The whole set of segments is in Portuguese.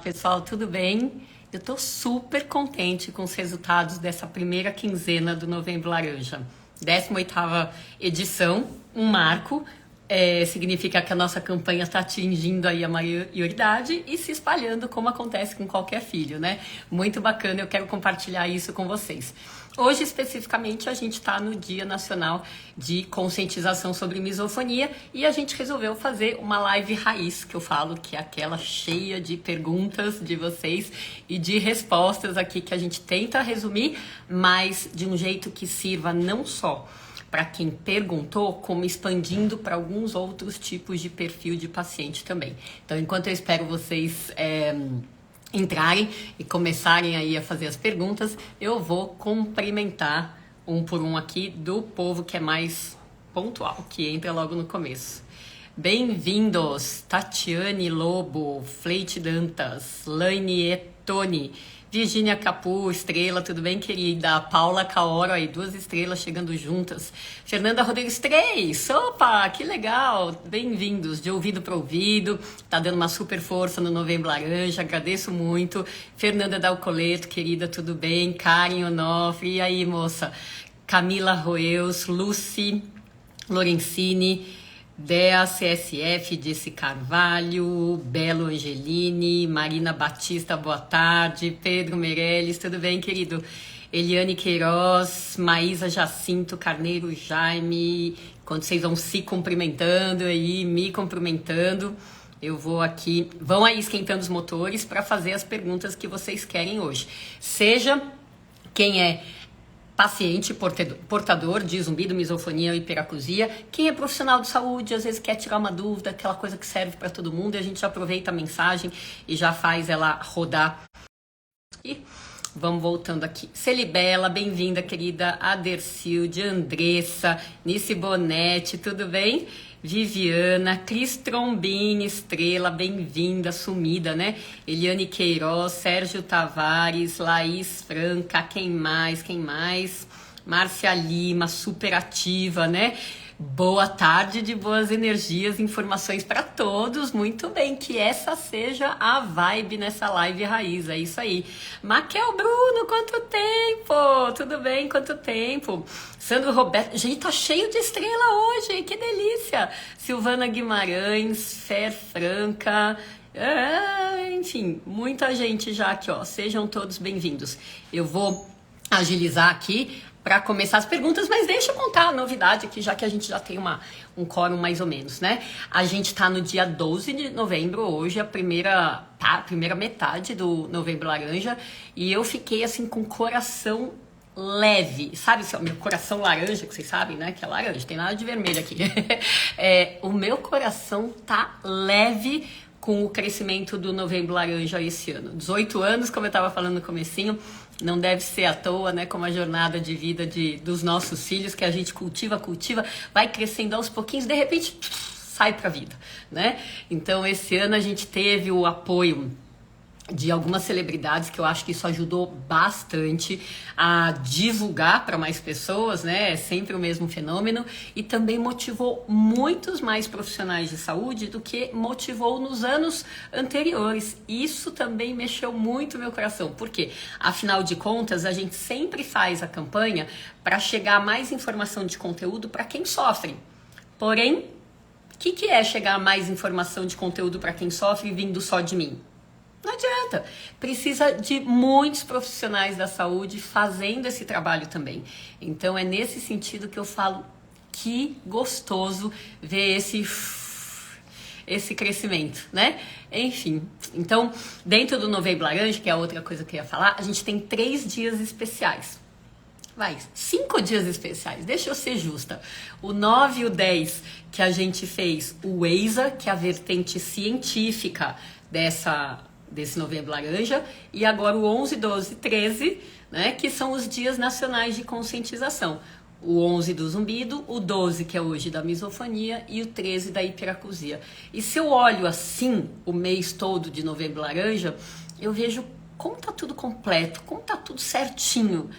pessoal, tudo bem? Eu tô super contente com os resultados dessa primeira quinzena do Novembro Laranja. 18ª edição, um marco, significa que a nossa campanha está atingindo aí a maioridade e se espalhando como acontece com qualquer filho, né? Muito bacana, eu quero compartilhar isso com vocês. Hoje, especificamente, a gente está no Dia Nacional de Conscientização sobre Misofonia e a gente resolveu fazer uma live raiz, que eu falo que é aquela cheia de perguntas de vocês e de respostas aqui que a gente tenta resumir, mas de um jeito que sirva não só para quem perguntou, como expandindo para alguns outros tipos de perfil de paciente também. Então, enquanto eu espero vocês entrarem e começarem aí a fazer as perguntas, eu vou cumprimentar um por um aqui do povo que é mais pontual, que entra logo no começo. Bem-vindos, Tatiane Lobo, Fleite Dantas, Laine Etoni, Virgínia Capu, Estrela, tudo bem, querida? Paula Caoro, aí, 2 estrelas chegando juntas. Fernanda Rodrigues, 3. Opa, que legal. Bem-vindos, de ouvido para ouvido. Tá dando uma super força no Novembro Laranja, agradeço muito. Fernanda Dalcoleto, querida, tudo bem? Karen Onofre, e aí, moça? Camila Roeus, Lucy Lorenzini, Dea CSF, Disse Carvalho, Belo Angelini, Marina Batista, boa tarde, Pedro Meirelles, tudo bem, querido? Eliane Queiroz, Maísa Jacinto, Carneiro Jaime, quando vocês vão se cumprimentando aí, me cumprimentando, eu vou aqui, vão aí esquentando os motores para fazer as perguntas que vocês querem hoje. Seja quem é paciente portador de zumbido, misofonia ou hiperacusia, quem é profissional de saúde, às vezes quer tirar uma dúvida, aquela coisa que serve para todo mundo, e a gente já aproveita a mensagem e já faz ela rodar. E vamos voltando aqui. Celibela, bem-vinda, querida. Adercilde, Andressa, Nice Bonetti, tudo bem? Viviana, Cris Trombini, Estrela, bem-vinda, sumida, né? Eliane Queiroz, Sérgio Tavares, Laís Franca, quem mais? Márcia Lima, super ativa, né? Boa tarde de boas energias, informações para todos, muito bem, que essa seja a vibe nessa live raiz, é isso aí. Maquel Bruno, quanto tempo? Tudo bem, quanto tempo? Sandro Roberto, gente, tá cheio de estrela hoje, que delícia. Silvana Guimarães, Fer Franca, enfim, muita gente já aqui, ó, sejam todos bem-vindos. Eu vou agilizar aqui para começar as perguntas, mas deixa eu contar a novidade aqui, já que a gente já tem um quórum mais ou menos, né? A gente tá no dia 12 de novembro, hoje, a primeira metade do Novembro Laranja, e eu fiquei assim com o coração leve, sabe, meu coração laranja, que vocês sabem, né, que é laranja, tem nada de vermelho aqui. O meu coração tá leve com o crescimento do Novembro Laranja esse ano. 18 anos, como eu estava falando no comecinho, não deve ser à toa, né, como a jornada de vida dos nossos filhos, que a gente cultiva, vai crescendo aos pouquinhos, de repente sai pra vida, né? Então esse ano a gente teve o apoio de algumas celebridades, que eu acho que isso ajudou bastante a divulgar para mais pessoas, né? É sempre o mesmo fenômeno, e também motivou muitos mais profissionais de saúde do que motivou nos anos anteriores. Isso também mexeu muito meu coração, porque afinal de contas a gente sempre faz a campanha para chegar mais informação de conteúdo para quem sofre. Porém, o que é chegar mais informação de conteúdo para quem sofre vindo só de mim? Não adianta, precisa de muitos profissionais da saúde fazendo esse trabalho também. Então é nesse sentido que eu falo que gostoso ver esse crescimento, né? Enfim, então dentro do Novembro Laranja, que é a outra coisa que eu ia falar, a gente tem 3 dias especiais. 5 dias especiais, deixa eu ser justa. O 9 e o 10 que a gente fez o EISA, que é a vertente científica desse Novembro Laranja, e agora o 11, 12 e 13, né, que são os dias nacionais de conscientização. O 11 do zumbido, o 12 que é hoje da misofonia e o 13 da hiperacusia. E se eu olho assim o mês todo de Novembro Laranja, eu vejo como tá tudo completo, como tá tudo certinho,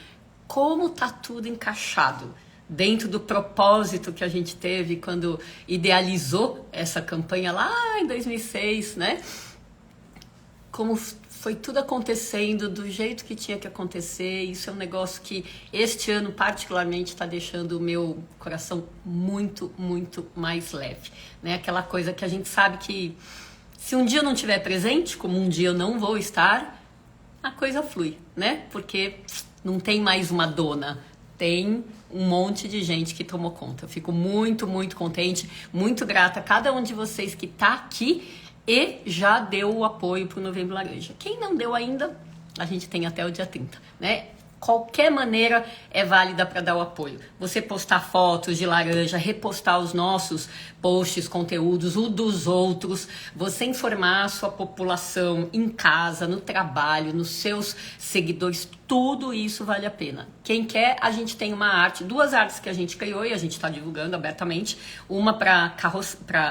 como tá tudo encaixado dentro do propósito que a gente teve quando idealizou essa campanha lá em 2006, né? como foi tudo acontecendo do jeito que tinha que acontecer. Isso é um negócio que este ano particularmente está deixando o meu coração muito, muito mais leve, né? Aquela coisa que a gente sabe que se um dia eu não estiver presente, como um dia eu não vou estar, a coisa flui, né? Porque não tem mais uma dona, tem um monte de gente que tomou conta. Eu fico muito, muito contente, muito grata a cada um de vocês que está aqui e já deu o apoio para o Novembro Laranja. Quem não deu ainda, a gente tem até o dia 30, né? Qualquer maneira é válida para dar o apoio. Você postar fotos de laranja, repostar os nossos posts, conteúdos, o dos outros, você informar a sua população em casa, no trabalho, nos seus seguidores, tudo isso vale a pena. Quem quer, a gente tem uma arte, 2 artes que a gente criou e a gente está divulgando abertamente. Uma para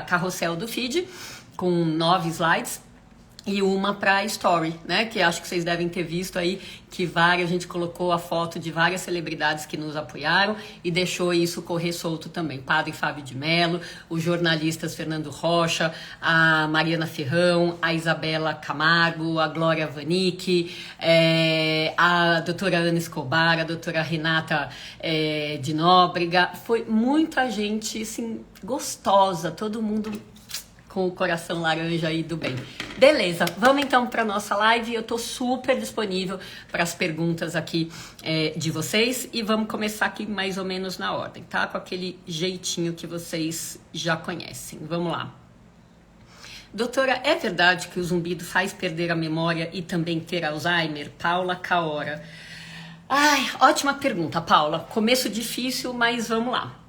carrossel do feed, com 9 slides, e uma para story, né? Que acho que vocês devem ter visto aí que a gente colocou a foto de várias celebridades que nos apoiaram e deixou isso correr solto também. Padre Fábio de Mello, os jornalistas Fernando Rocha, a Mariana Ferrão, a Isabela Camargo, a Glória Vanik, a doutora Ana Escobar, a doutora Renata de Nóbrega. Foi muita gente, assim, gostosa, todo mundo com o coração laranja aí do bem. Beleza, vamos então para nossa live. Eu tô super disponível para as perguntas aqui de vocês e vamos começar aqui mais ou menos na ordem, tá? Com aquele jeitinho que vocês já conhecem. Vamos lá. Doutora, é verdade que o zumbido faz perder a memória e também ter Alzheimer? Paula Caora. Ai, ótima pergunta, Paula. Começo difícil, mas vamos lá.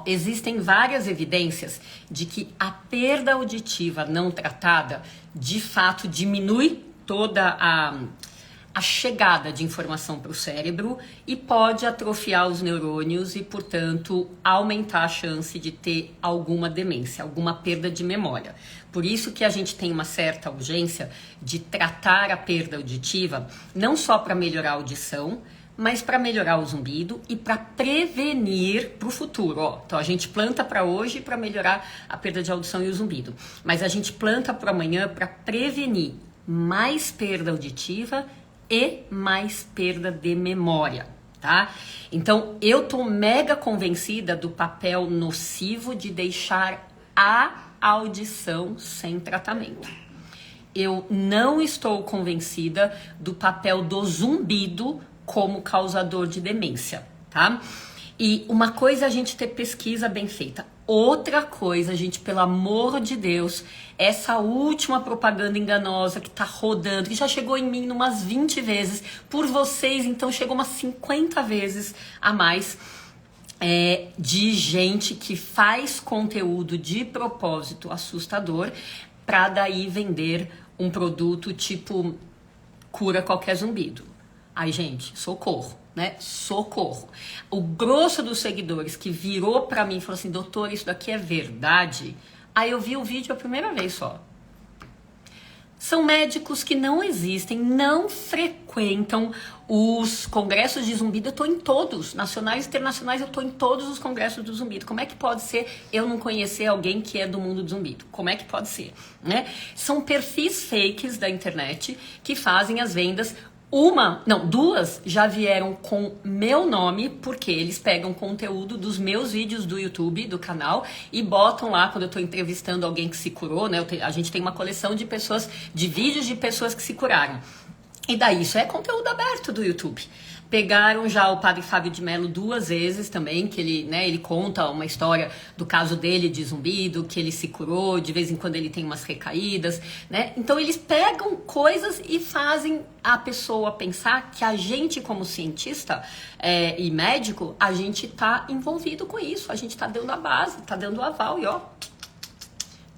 Existem várias evidências de que a perda auditiva não tratada, de fato, diminui toda a chegada de informação para o cérebro e pode atrofiar os neurônios e, portanto, aumentar a chance de ter alguma demência, alguma perda de memória. Por isso que a gente tem uma certa urgência de tratar a perda auditiva, não só para melhorar a audição, mas para melhorar o zumbido e para prevenir para o futuro. Então a gente planta para hoje para melhorar a perda de audição e o zumbido, mas a gente planta para amanhã para prevenir mais perda auditiva e mais perda de memória, tá? Então eu tô mega convencida do papel nocivo de deixar a audição sem tratamento. Eu não estou convencida do papel do zumbido como causador de demência, tá? E uma coisa é a gente ter pesquisa bem feita. Outra coisa, gente, pelo amor de Deus, essa última propaganda enganosa que tá rodando, que já chegou em mim umas 20 vezes, por vocês, então chegou umas 50 vezes a mais, de gente que faz conteúdo de propósito assustador para daí vender um produto tipo cura qualquer zumbido. Ai, gente, socorro, né? Socorro. O grosso dos seguidores que virou pra mim e falou assim, doutor, isso daqui é verdade? Aí eu vi o vídeo a primeira vez só. São médicos que não existem, não frequentam os congressos de zumbido. Eu tô em todos, nacionais e internacionais, eu tô em todos os congressos do zumbido. Como é que pode ser eu não conhecer alguém que é do mundo do zumbido? Como é que pode ser, né? São perfis fakes da internet que fazem as vendas. Duas já vieram com meu nome, porque eles pegam conteúdo dos meus vídeos do YouTube, do canal, e botam lá quando eu tô entrevistando alguém que se curou, né? A gente tem uma coleção de pessoas, de vídeos de pessoas que se curaram. E daí isso é conteúdo aberto do YouTube. Pegaram já o padre Fábio de Mello 2 vezes também, que ele, né, ele conta uma história do caso dele de zumbido, que ele se curou, de vez em quando ele tem umas recaídas, né? Então eles pegam coisas e fazem a pessoa pensar que a gente, como cientista e médico, a gente tá envolvido com isso, a gente tá dando a base, tá dando o aval e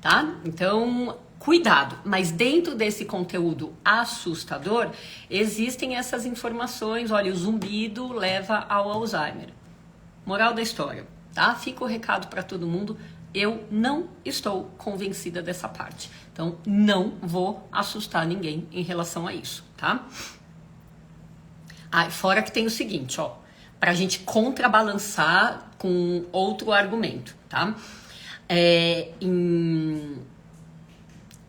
tá? Então, cuidado, mas dentro desse conteúdo assustador, existem essas informações. Olha, o zumbido leva ao Alzheimer. Moral da história, tá? Fica o recado para todo mundo. Eu não estou convencida dessa parte. Então, não vou assustar ninguém em relação a isso, tá? Fora que tem o seguinte, pra gente contrabalançar com outro argumento, tá?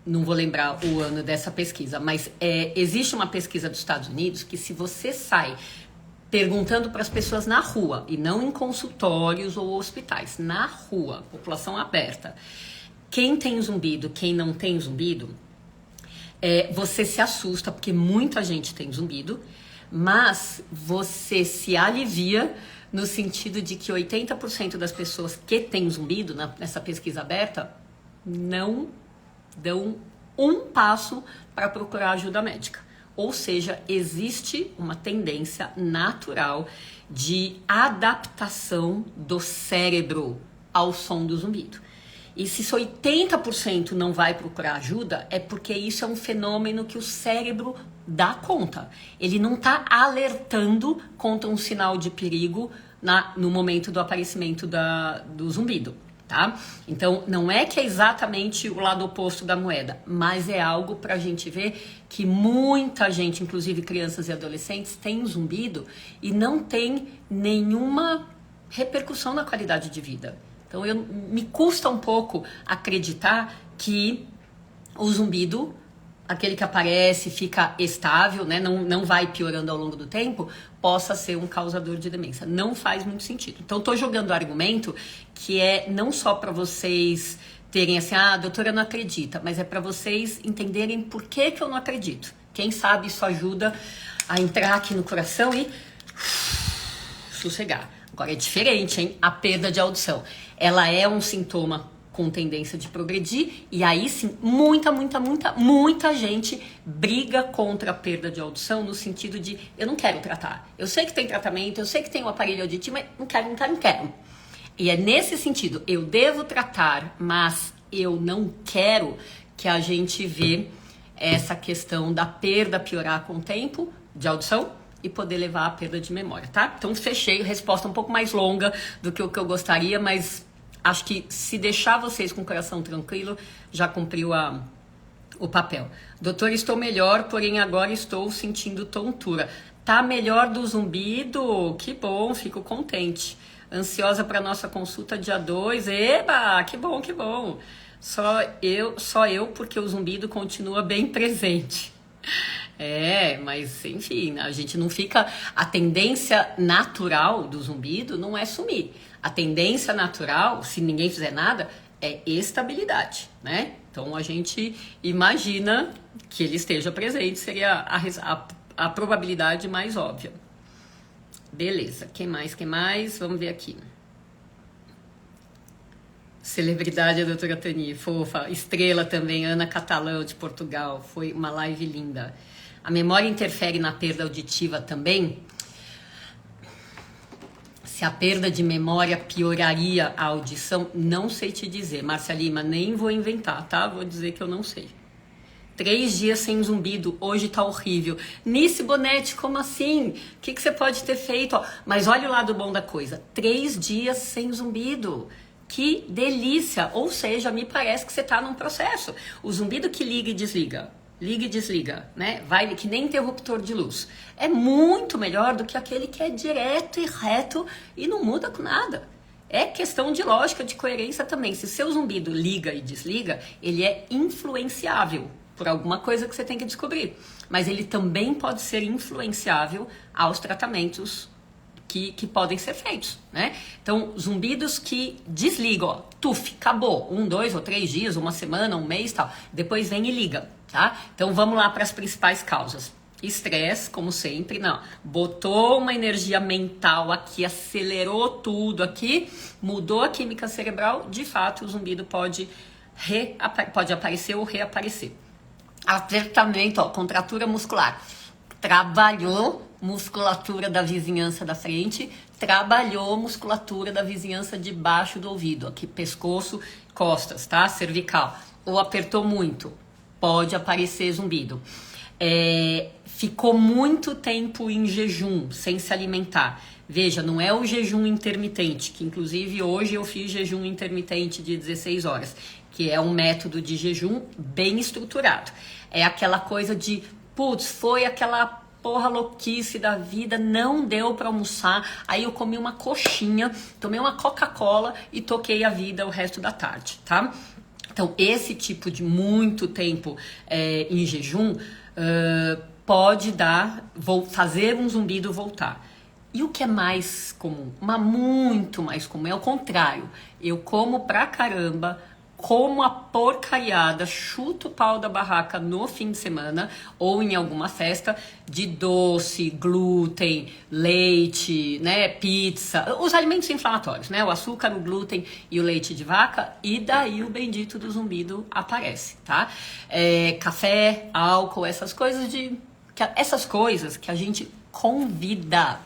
não vou lembrar o ano dessa pesquisa, mas existe uma pesquisa dos Estados Unidos que se você sai perguntando para as pessoas na rua, e não em consultórios ou hospitais, na rua, população aberta, quem tem zumbido, quem não tem zumbido, você se assusta, porque muita gente tem zumbido, mas você se alivia no sentido de que 80% das pessoas que têm zumbido, nessa pesquisa aberta, não dão um passo para procurar ajuda médica. Ou seja, existe uma tendência natural de adaptação do cérebro ao som do zumbido. E se 80% não vai procurar ajuda, é porque isso é um fenômeno que o cérebro dá conta. Ele não está alertando contra um sinal de perigo no momento do aparecimento do zumbido, tá? Então, não é que é exatamente o lado oposto da moeda, mas é algo para a gente ver que muita gente, inclusive crianças e adolescentes, tem zumbido e não tem nenhuma repercussão na qualidade de vida. Então, me custa um pouco acreditar que o zumbido, aquele que aparece, fica estável, né, não vai piorando ao longo do tempo, possa ser um causador de demência. Não faz muito sentido. Então, estou jogando o argumento que é não só para vocês terem assim, doutora não acredita, mas é para vocês entenderem por que eu não acredito. Quem sabe isso ajuda a entrar aqui no coração e sossegar. Agora é diferente, hein? A perda de audição. Ela é um sintoma com tendência de progredir e aí sim, muita gente briga contra a perda de audição no sentido de eu não quero tratar. Eu sei que tem tratamento, eu sei que tem um aparelho auditivo, mas não quero. E é nesse sentido, eu devo tratar, mas eu não quero que a gente vê essa questão da perda piorar com o tempo de audição e poder levar à perda de memória, tá? Então fechei, resposta um pouco mais longa do que o que eu gostaria, mas acho que se deixar vocês com o coração tranquilo, já cumpriu o papel. Doutor, estou melhor, porém agora estou sentindo tontura. Tá melhor do zumbido? Que bom, fico contente. Ansiosa para nossa consulta dia 2. Eba, que bom. Só eu, porque o zumbido continua bem presente. Mas enfim, a gente não fica... A tendência natural do zumbido não é sumir. A tendência natural, se ninguém fizer nada, é estabilidade, né? Então a gente imagina que ele esteja presente, seria a probabilidade mais óbvia. Beleza, quem mais? Vamos ver aqui. Celebridade, a doutora Tani, fofa. Estrela também, Ana Catalão, de Portugal. Foi uma live linda. A memória interfere na perda auditiva também? Se a perda de memória pioraria a audição, não sei te dizer. Márcia Lima, nem vou inventar, tá? Vou dizer que eu não sei. 3 dias sem zumbido, hoje tá horrível. Nice Bonetti, como assim? O que você pode ter feito? Mas olha o lado bom da coisa. 3 dias sem zumbido. Que delícia! Ou seja, me parece que você tá num processo. O zumbido que liga e desliga, né? Vai que nem interruptor de luz. É muito melhor do que aquele que é direto e reto e não muda com nada. É questão de lógica, de coerência também. Se seu zumbido liga e desliga, ele é influenciável por alguma coisa que você tem que descobrir. Mas ele também pode ser influenciável aos tratamentos que podem ser feitos, né? Então, zumbidos que desligam, acabou, 1, 2 ou 3 dias, uma semana, um mês, tal. Depois vem e liga, tá? Então, vamos lá para as principais causas. Estresse, como sempre, não. Botou uma energia mental aqui, acelerou tudo aqui, mudou a química cerebral, de fato, o zumbido pode aparecer ou reaparecer. Apertamento, contratura muscular. Trabalhou musculatura da vizinhança da frente, trabalhou musculatura da vizinhança de baixo do ouvido, aqui pescoço, costas, tá? Cervical. Ou apertou muito, pode aparecer zumbido. Ficou muito tempo em jejum, sem se alimentar. Veja, não é o jejum intermitente, que inclusive hoje eu fiz jejum intermitente de 16 horas, que é um método de jejum bem estruturado. É aquela coisa de, foi aquela porra louquice da vida, não deu pra almoçar, aí eu comi uma coxinha, tomei uma Coca-Cola e toquei a vida o resto da tarde, tá? Então, esse tipo de muito tempo em jejum pode fazer um zumbido voltar. E o que é mais comum? Muito mais comum é o contrário. Eu como pra caramba, como a porcariada, chuto o pau da barraca no fim de semana ou em alguma festa de doce, glúten, leite, né, pizza, os alimentos inflamatórios, né, o açúcar, o glúten e o leite de vaca, e daí o bendito do zumbido aparece, tá? Café, álcool, essas coisas que a gente convida,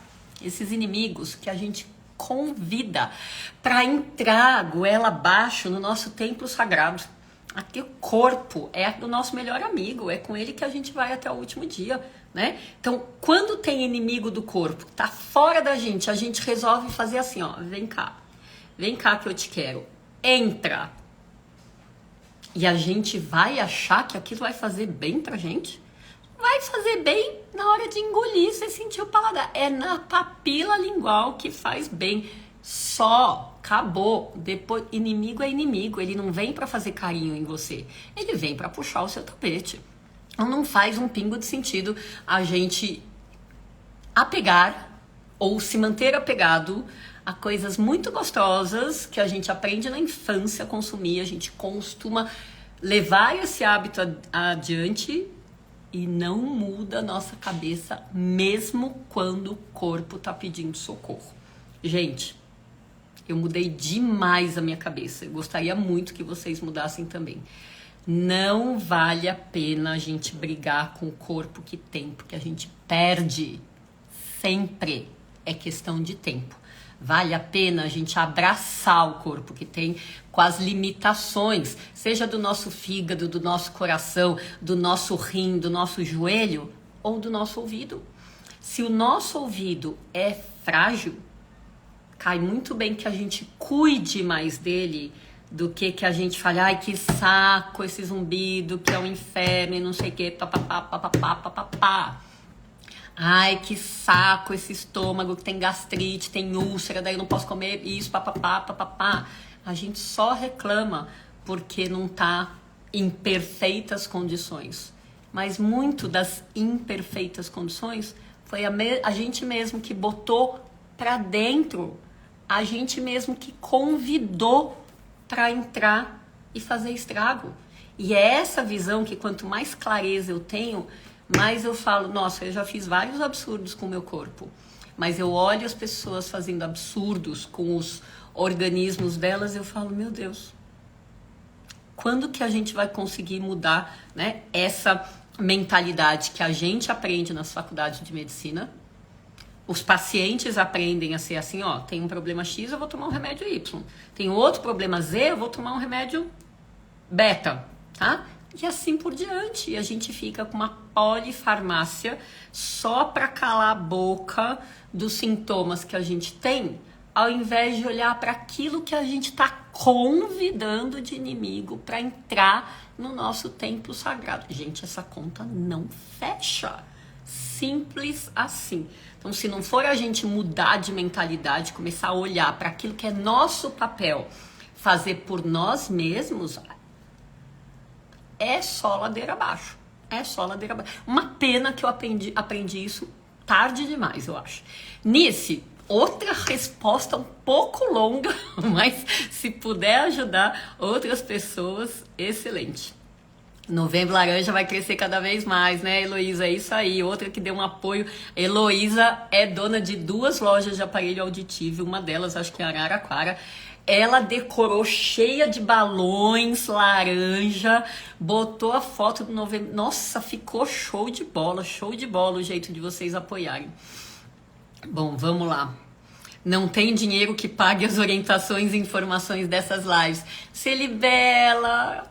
esses inimigos que a gente convida para entrar goela abaixo no nosso templo sagrado. Aqui o corpo é o nosso melhor amigo, é com ele que a gente vai até o último dia, né? Então, quando tem inimigo do corpo, tá fora da gente, a gente resolve fazer assim, ó, vem cá que eu te quero, entra. E a gente vai achar que aquilo vai fazer bem pra gente? Vai fazer bem na hora de engolir, você sentiu o paladar. É na papila lingual que faz bem. Só, acabou. Depois, inimigo é inimigo. Ele não vem pra fazer carinho em você. Ele vem pra puxar o seu tapete. Então não faz um pingo de sentido a gente apegar ou se manter apegado a coisas muito gostosas que a gente aprende na infância a consumir. A gente costuma levar esse hábito adiante e não muda a nossa cabeça, mesmo quando o corpo tá pedindo socorro. Gente, eu mudei demais a minha cabeça. Eu gostaria muito que vocês mudassem também. Não vale a pena a gente brigar com o corpo que tem, porque a gente perde. Sempre é questão de tempo. Vale a pena a gente abraçar o corpo que tem com as limitações, seja do nosso fígado, do nosso coração, do nosso rim, do nosso joelho ou do nosso ouvido. Se o nosso ouvido é frágil, cai muito bem que a gente cuide mais dele do que a gente fale, ai que saco esse zumbido, que é um inferno e não sei o que, papapá, papapá, papapá. Ai, que saco esse estômago que tem gastrite, tem úlcera, daí eu não posso comer isso, papapá, papapá. A gente só reclama porque não tá em perfeitas condições. Mas muito das imperfeitas condições foi a gente mesmo que botou pra dentro, a gente mesmo que convidou pra entrar e fazer estrago. E é essa visão que quanto mais clareza eu tenho, mas eu falo, nossa, eu já fiz vários absurdos com o meu corpo. Mas eu olho as pessoas fazendo absurdos com os organismos delas e eu falo, meu Deus, quando que a gente vai conseguir mudar, né, essa mentalidade que a gente aprende nas faculdades de medicina? Os pacientes aprendem a ser assim, ó, tem um problema X, eu vou tomar um remédio Y. Tem outro problema Z, eu vou tomar um remédio beta, tá? E assim por diante. E a gente fica com uma polifarmácia só para calar a boca dos sintomas que a gente tem, ao invés de olhar para aquilo que a gente está convidando de inimigo para entrar no nosso templo sagrado. Gente, essa conta não fecha. Simples assim. Então, se não for a gente mudar de mentalidade, começar a olhar para aquilo que é nosso papel, fazer por nós mesmos, é só ladeira abaixo. É só ladeira abaixo. Uma pena que eu aprendi isso tarde demais, eu acho. Nice, outra resposta um pouco longa, mas se puder ajudar outras pessoas, excelente. Novembro Laranja vai crescer cada vez mais, né, Heloísa? É isso aí. Outra que deu um apoio. Heloísa é dona de 2 lojas de aparelho auditivo, uma delas acho que é Araraquara. Ela decorou cheia de balões laranja, botou a foto do novembro. Nossa, ficou show de bola o jeito de vocês apoiarem. Bom, vamos lá. Não tem dinheiro que pague as orientações e informações dessas lives. Celibela,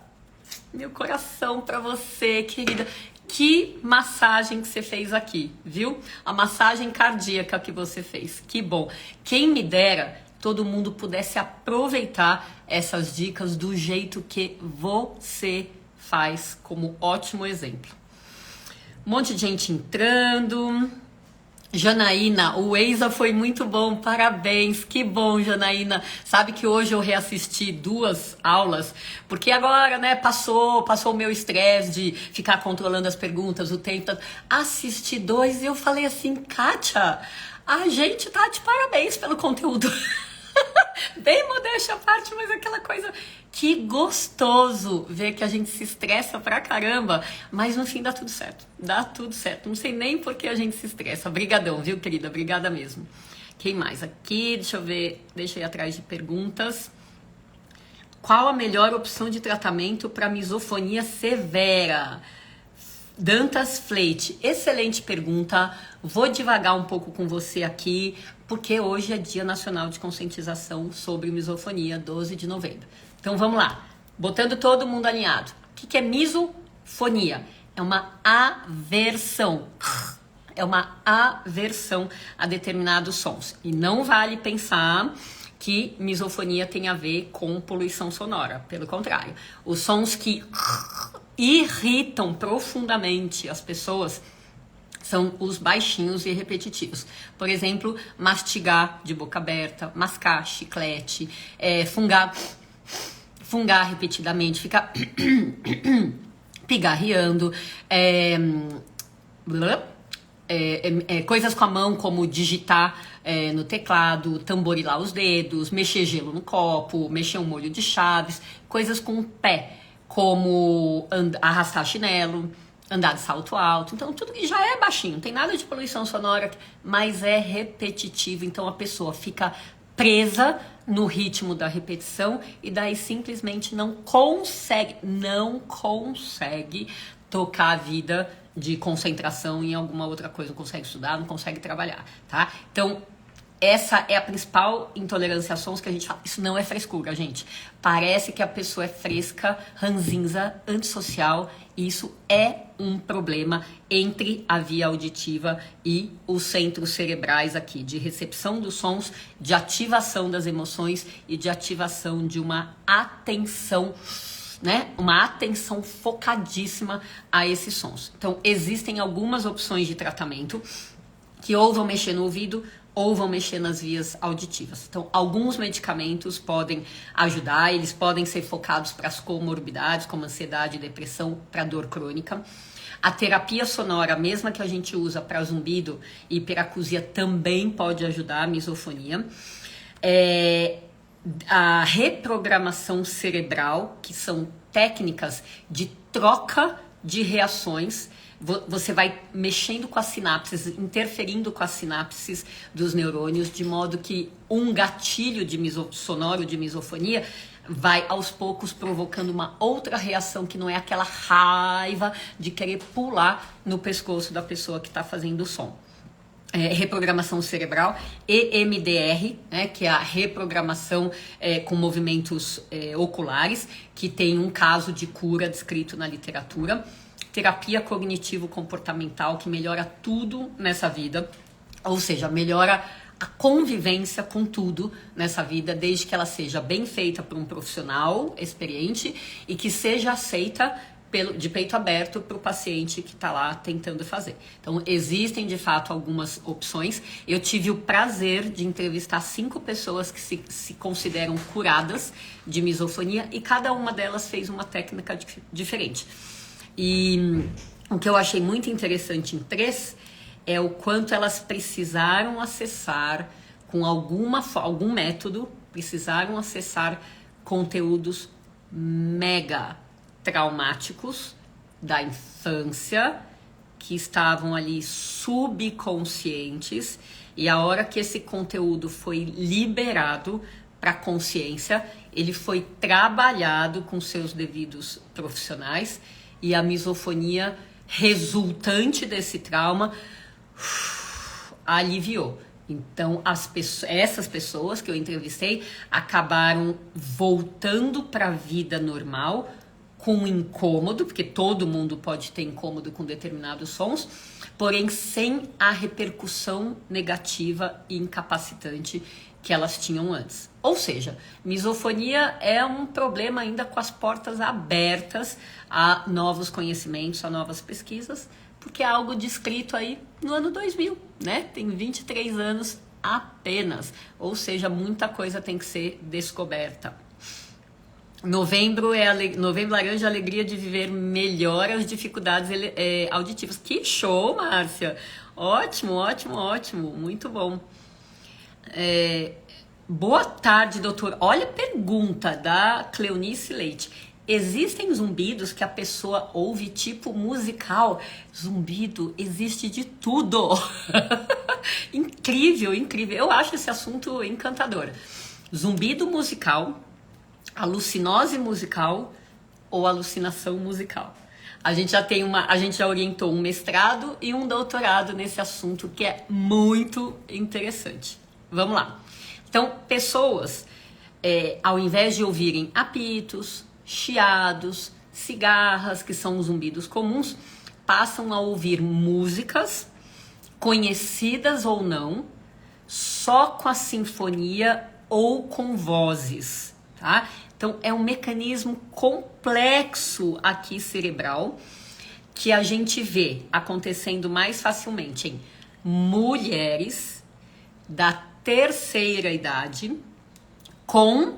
meu coração pra você, querida. Que massagem que você fez aqui, viu? A massagem cardíaca que você fez. Que bom. Quem me dera todo mundo pudesse aproveitar essas dicas do jeito que você faz, como ótimo exemplo. Um monte de gente entrando. Janaína, o Eiza foi muito bom, parabéns, que bom, Janaína. Sabe que hoje eu reassisti 2 aulas, porque agora, né, passou o meu estresse de ficar controlando as perguntas, o tempo. Assisti 2 e eu falei assim, Kátia, a gente tá de parabéns pelo conteúdo. Bem modéstia à parte, mas aquela coisa que gostoso ver que a gente se estressa pra caramba, mas no fim dá tudo certo. Dá tudo certo. Não sei nem por que a gente se estressa. Brigadão, viu, querida? Obrigada mesmo. Quem mais aqui? Deixa eu ver. Deixa eu ir atrás de perguntas. Qual a melhor opção de tratamento para misofonia severa? Dantas Fleite, excelente pergunta. Vou devagar um pouco com você aqui, porque hoje é Dia Nacional de Conscientização sobre Misofonia, 12 de novembro. Então vamos lá, botando todo mundo alinhado. O que é misofonia? É uma aversão. É uma aversão a determinados sons. E não vale pensar que misofonia tem a ver com poluição sonora. Pelo contrário, os sons que irritam profundamente as pessoas são os baixinhos e repetitivos. Por exemplo, mastigar de boca aberta, mascar chiclete, fungar repetidamente, ficar pigarreando, coisas com a mão, como digitar no teclado, tamborilar os dedos, mexer gelo no copo, mexer um molho de chaves, coisas com o pé, como arrastar chinelo, andar de salto alto. Então, tudo que já é baixinho, não tem nada de poluição sonora, mas é repetitivo. Então, a pessoa fica presa no ritmo da repetição e daí simplesmente não consegue tocar a vida de concentração em alguma outra coisa, não consegue estudar, não consegue trabalhar, tá? Então, essa é a principal intolerância a sons que a gente fala. Isso não é frescura, gente. Parece que a pessoa é fresca, ranzinza, antissocial. E isso é um problema entre a via auditiva e os centros cerebrais aqui, de recepção dos sons, de ativação das emoções e de ativação de uma atenção, né? Uma atenção focadíssima a esses sons. Então, existem algumas opções de tratamento que ou vão mexer no ouvido ou vão mexer nas vias auditivas. Então, alguns medicamentos podem ajudar, eles podem ser focados para as comorbidades, como ansiedade e depressão, para dor crônica. A terapia sonora, mesma que a gente usa para zumbido e hiperacusia, também pode ajudar a misofonia. A reprogramação cerebral, que são técnicas de troca de reações. Você vai mexendo com as sinapses, interferindo com as sinapses dos neurônios, de modo que um gatilho sonoro de misofonia vai aos poucos provocando uma outra reação que não é aquela raiva de querer pular no pescoço da pessoa que está fazendo o som. Reprogramação cerebral, EMDR, né, que é a reprogramação com movimentos oculares, que tem um caso de cura descrito na literatura. Terapia cognitivo-comportamental, que melhora tudo nessa vida, ou seja, melhora a convivência com tudo nessa vida, desde que ela seja bem feita por um profissional experiente e que seja aceita de peito aberto para o paciente que está lá tentando fazer. Então, existem de fato algumas opções. Eu tive o prazer de entrevistar 5 pessoas que se consideram curadas de misofonia e cada uma delas fez uma técnica diferente. E o que eu achei muito interessante em 3 é o quanto elas precisaram acessar, com algum método, precisaram acessar conteúdos mega traumáticos da infância, que estavam ali subconscientes, e a hora que esse conteúdo foi liberado para a consciência, ele foi trabalhado com seus devidos profissionais, e a misofonia resultante desse trauma aliviou. Então, essas pessoas que eu entrevistei acabaram voltando para a vida normal com incômodo, porque todo mundo pode ter incômodo com determinados sons, porém sem a repercussão negativa e incapacitante que elas tinham antes. Ou seja, misofonia é um problema ainda com as portas abertas a novos conhecimentos, a novas pesquisas, porque é algo descrito aí no ano 2000, né? Tem 23 anos apenas, ou seja, muita coisa tem que ser descoberta. Novembro laranja, alegria de viver melhor as dificuldades auditivas. Que show, Márcia! Ótimo, ótimo, ótimo, muito bom. Boa tarde, doutor. Olha a pergunta da Cleonice Leite. Existem zumbidos que a pessoa ouve tipo musical? Zumbido, existe de tudo. Incrível, incrível. Eu acho esse assunto encantador. Zumbido musical, alucinose musical ou alucinação musical. A gente já orientou um mestrado e um doutorado nesse assunto, que é muito interessante. Vamos lá. Então, pessoas, ao invés de ouvirem apitos, chiados, cigarras, que são os zumbidos comuns, passam a ouvir músicas, conhecidas ou não, só com a sinfonia ou com vozes, tá? Então, é um mecanismo complexo aqui cerebral que a gente vê acontecendo mais facilmente em mulheres da terceira idade com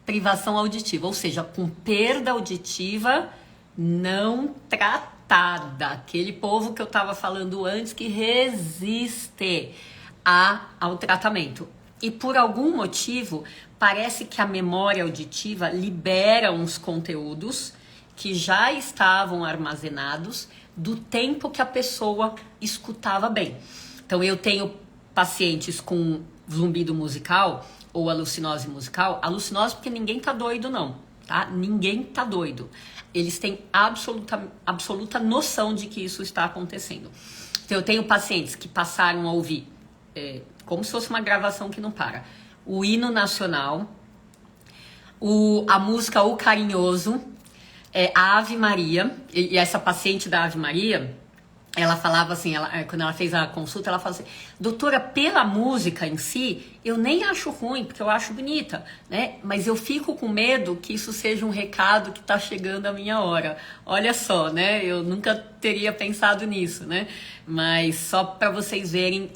privação auditiva, ou seja, com perda auditiva não tratada. Aquele povo que eu estava falando antes que resiste ao tratamento. E por algum motivo, parece que a memória auditiva libera uns conteúdos que já estavam armazenados do tempo que a pessoa escutava bem. Então, eu tenho pacientes com zumbido musical ou alucinose musical. Alucinose porque ninguém tá doido não, tá? Ninguém tá doido. Eles têm absoluta noção de que isso está acontecendo. Então, eu tenho pacientes que passaram a ouvir, como se fosse uma gravação que não para, o hino nacional, a música O Carinhoso, a Ave Maria, e essa paciente da Ave Maria, ela falava assim, quando ela fez a consulta, ela falou assim: doutora, pela música em si, eu nem acho ruim, porque eu acho bonita, né? Mas eu fico com medo que isso seja um recado que tá chegando a minha hora. Olha só, né? Eu nunca teria pensado nisso, né? Mas só para vocês verem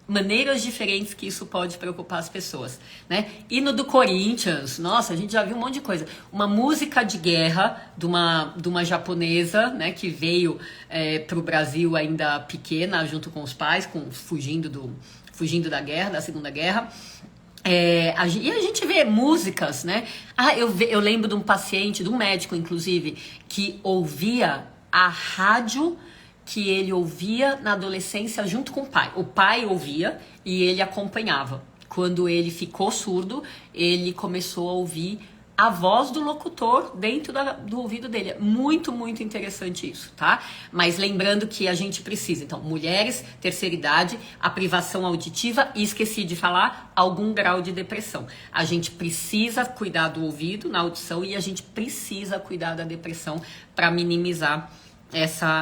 maneiras diferentes que isso pode preocupar as pessoas, né? Hino do Corinthians, nossa, a gente já viu um monte de coisa. Uma música de guerra de uma japonesa, né, que veio para o Brasil ainda pequena, junto com os pais, fugindo da guerra, da Segunda Guerra. E a gente vê músicas, né? Eu lembro de um paciente, de um médico, inclusive, que ouvia a rádio que ele ouvia na adolescência junto com o pai. O pai ouvia e ele acompanhava. Quando ele ficou surdo, ele começou a ouvir a voz do locutor dentro do ouvido dele. Muito, muito interessante isso, tá? Mas lembrando que a gente precisa, então, mulheres, terceira idade, a privação auditiva, e esqueci de falar, algum grau de depressão. A gente precisa cuidar do ouvido, na audição, e a gente precisa cuidar da depressão para minimizar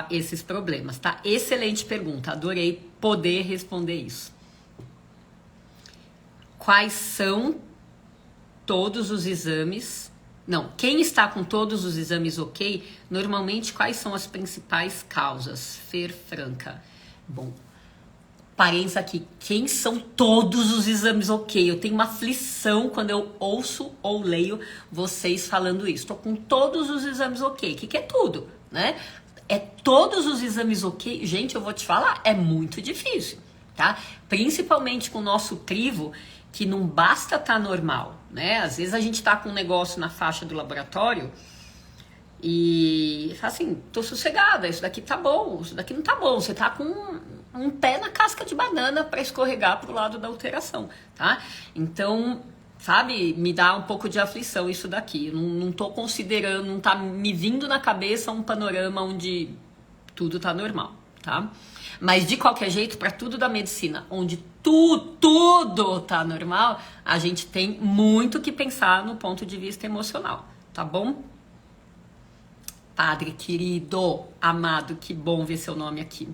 esses problemas, tá? Excelente pergunta, adorei poder responder isso. Quais são todos os exames? Não, quem está com todos os exames ok, normalmente quais são as principais causas? Fer Franca. Bom, parênteses aqui, quem são todos os exames ok? Eu tenho uma aflição quando eu ouço ou leio vocês falando isso. Estou com todos os exames ok. O que é tudo, né? É todos os exames ok? Gente, eu vou te falar, é muito difícil, tá? Principalmente com o nosso crivo, que não basta estar normal, né? Às vezes a gente tá com um negócio na faixa do laboratório e fala assim, tô sossegada, isso daqui tá bom, isso daqui não tá bom. Você tá com um pé na casca de banana para escorregar pro lado da alteração, tá? Então, sabe, me dá um pouco de aflição isso daqui. Eu não tô considerando, não tá me vindo na cabeça um panorama onde tudo tá normal, tá? Mas de qualquer jeito, para tudo da medicina, onde tudo tá normal, a gente tem muito que pensar no ponto de vista emocional, tá bom? Padre querido, amado, que bom ver seu nome aqui.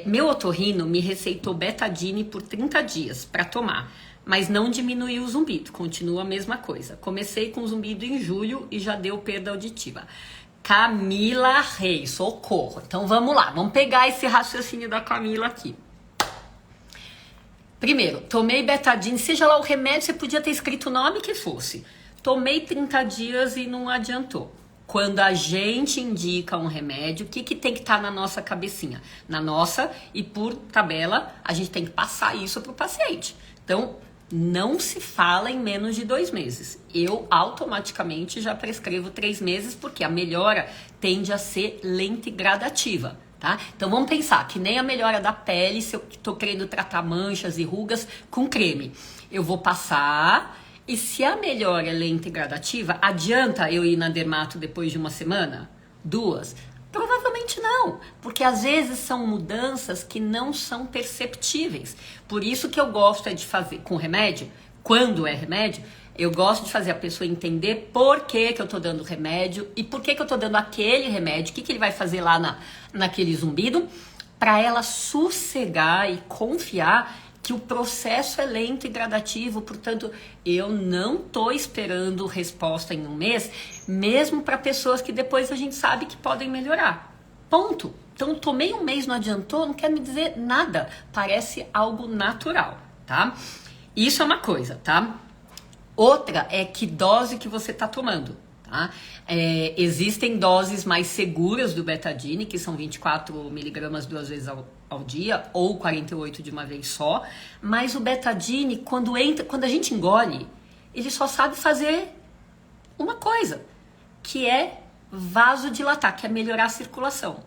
Meu otorrino me receitou Betadine por 30 dias para tomar, mas não diminuiu o zumbido, continua a mesma coisa. Comecei com zumbido em julho e já deu perda auditiva. Camila Reis, socorro. Então vamos lá, vamos pegar esse raciocínio da Camila aqui. Primeiro, tomei betadine, seja lá o remédio, você podia ter escrito o nome que fosse. Tomei 30 dias e não adiantou. Quando a gente indica um remédio, o que tem que estar na nossa cabecinha? Na nossa, e por tabela, a gente tem que passar isso para o paciente. Então, não se fala em menos de 2 meses. Eu automaticamente já prescrevo 3 meses, porque a melhora tende a ser lenta e gradativa. Tá? Então vamos pensar que nem a melhora da pele, se eu tô querendo tratar manchas e rugas com creme, eu vou passar, e se a melhora é lenta e gradativa, adianta eu ir na dermato depois de 1 semana? 2? Provavelmente não, porque às vezes são mudanças que não são perceptíveis. Por isso que eu gosto de fazer com remédio, quando é remédio, eu gosto de fazer a pessoa entender por que eu tô dando remédio e por que eu tô dando aquele remédio, o que ele vai fazer lá naquele zumbido, para ela sossegar e confiar que o processo é lento e gradativo, portanto, eu não tô esperando resposta em 1 mês, mesmo para pessoas que depois a gente sabe que podem melhorar. Ponto. Então, tomei 1 mês, não adiantou, não quer me dizer nada. Parece algo natural, tá? Isso é uma coisa, tá? Outra é que dose que você está tomando, tá? Existem doses mais seguras do betadine, que são 24 miligramas 2 vezes ao dia, ou 48 de uma vez só, mas o betadine, quando a gente engole, ele só sabe fazer uma coisa, que é vasodilatar, que é melhorar a circulação.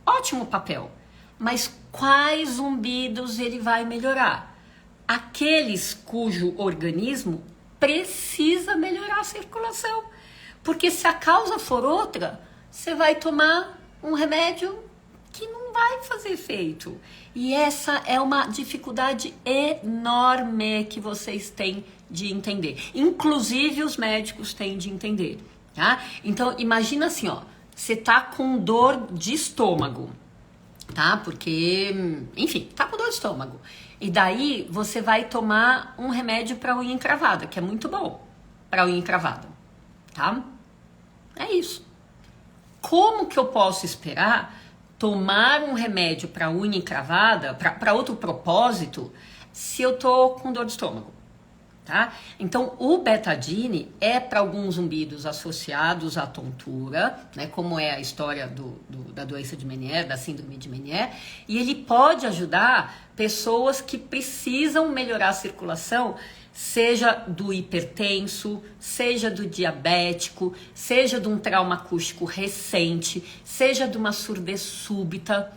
Ótimo papel, mas quais zumbidos ele vai melhorar? Aqueles cujo organismo precisa melhorar a circulação. Porque se a causa for outra, você vai tomar um remédio que não vai fazer efeito. E essa é uma dificuldade enorme que vocês têm de entender. Inclusive os médicos têm de entender. Tá? Então imagina assim, ó, você tá com dor de estômago, tá? Porque, enfim, tá com dor de estômago. E daí você vai tomar um remédio para unha encravada, que é muito bom para unha encravada, tá? É isso. Como que eu posso esperar tomar um remédio para unha encravada, para outro propósito, se eu tô com dor de estômago? Tá? Então, o betadine é para alguns zumbidos associados à tontura, né, como é a história da doença de Meniere, da síndrome de Meniere, e ele pode ajudar pessoas que precisam melhorar a circulação, seja do hipertenso, seja do diabético, seja de um trauma acústico recente, seja de uma surdez súbita,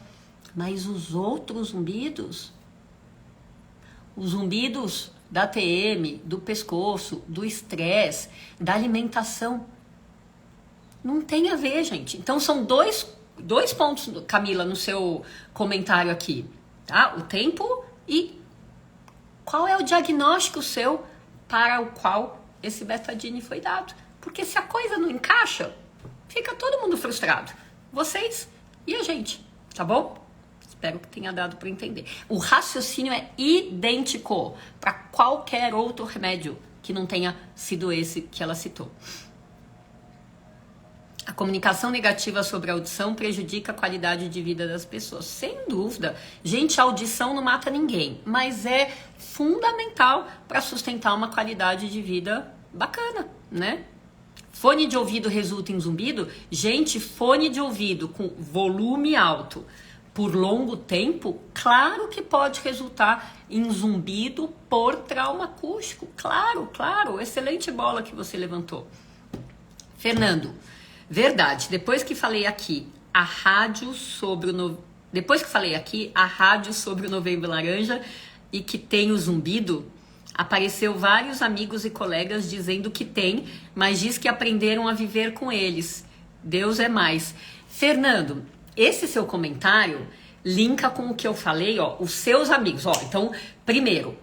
mas os outros zumbidos, os zumbidos da TM, do pescoço, do estresse, da alimentação. Não tem a ver, gente. Então são dois pontos, Camila, no seu comentário aqui, tá? O tempo e qual é o diagnóstico seu para o qual esse betadine foi dado. Porque se a coisa não encaixa, fica todo mundo frustrado. Vocês e a gente, tá bom? Espero que tenha dado para entender. O raciocínio é idêntico para qualquer outro remédio que não tenha sido esse que ela citou. A comunicação negativa sobre a audição prejudica a qualidade de vida das pessoas. Sem dúvida. Gente, a audição não mata ninguém, mas é fundamental para sustentar uma qualidade de vida bacana, né? Fone de ouvido resulta em zumbido? Gente, fone de ouvido com volume alto por longo tempo, claro que pode resultar em zumbido por trauma acústico. Claro, claro. Excelente bola que você levantou. Fernando, verdade. Depois que falei aqui a rádio sobre o Novembro Laranja e que tem o zumbido, apareceu vários amigos e colegas dizendo que tem, mas diz que aprenderam a viver com eles. Deus é mais. Fernando, esse seu comentário linka com o que eu falei, ó, os seus amigos, ó. Então, primeiro,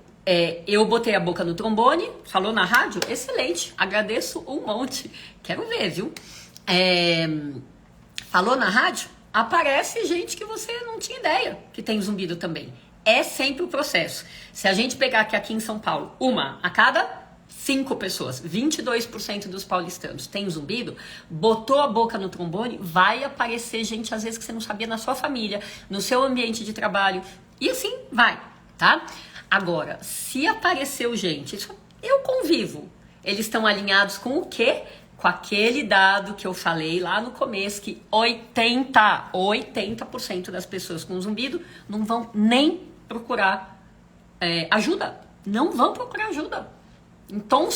eu botei a boca no trombone, falou na rádio, excelente, agradeço um monte, quero ver, viu? Falou na rádio, aparece gente que você não tinha ideia que tem zumbido também. É sempre o processo. Se a gente pegar aqui em São Paulo, uma a cada 5 pessoas, 22% dos paulistanos tem zumbido, botou a boca no trombone, vai aparecer gente às vezes que você não sabia na sua família, no seu ambiente de trabalho, e assim vai, tá? Agora, se apareceu gente, isso eu convivo, eles estão alinhados com o quê? Com aquele dado que eu falei lá no começo, que 80% das pessoas com zumbido não vão nem procurar ajuda, não vão procurar ajuda. Então,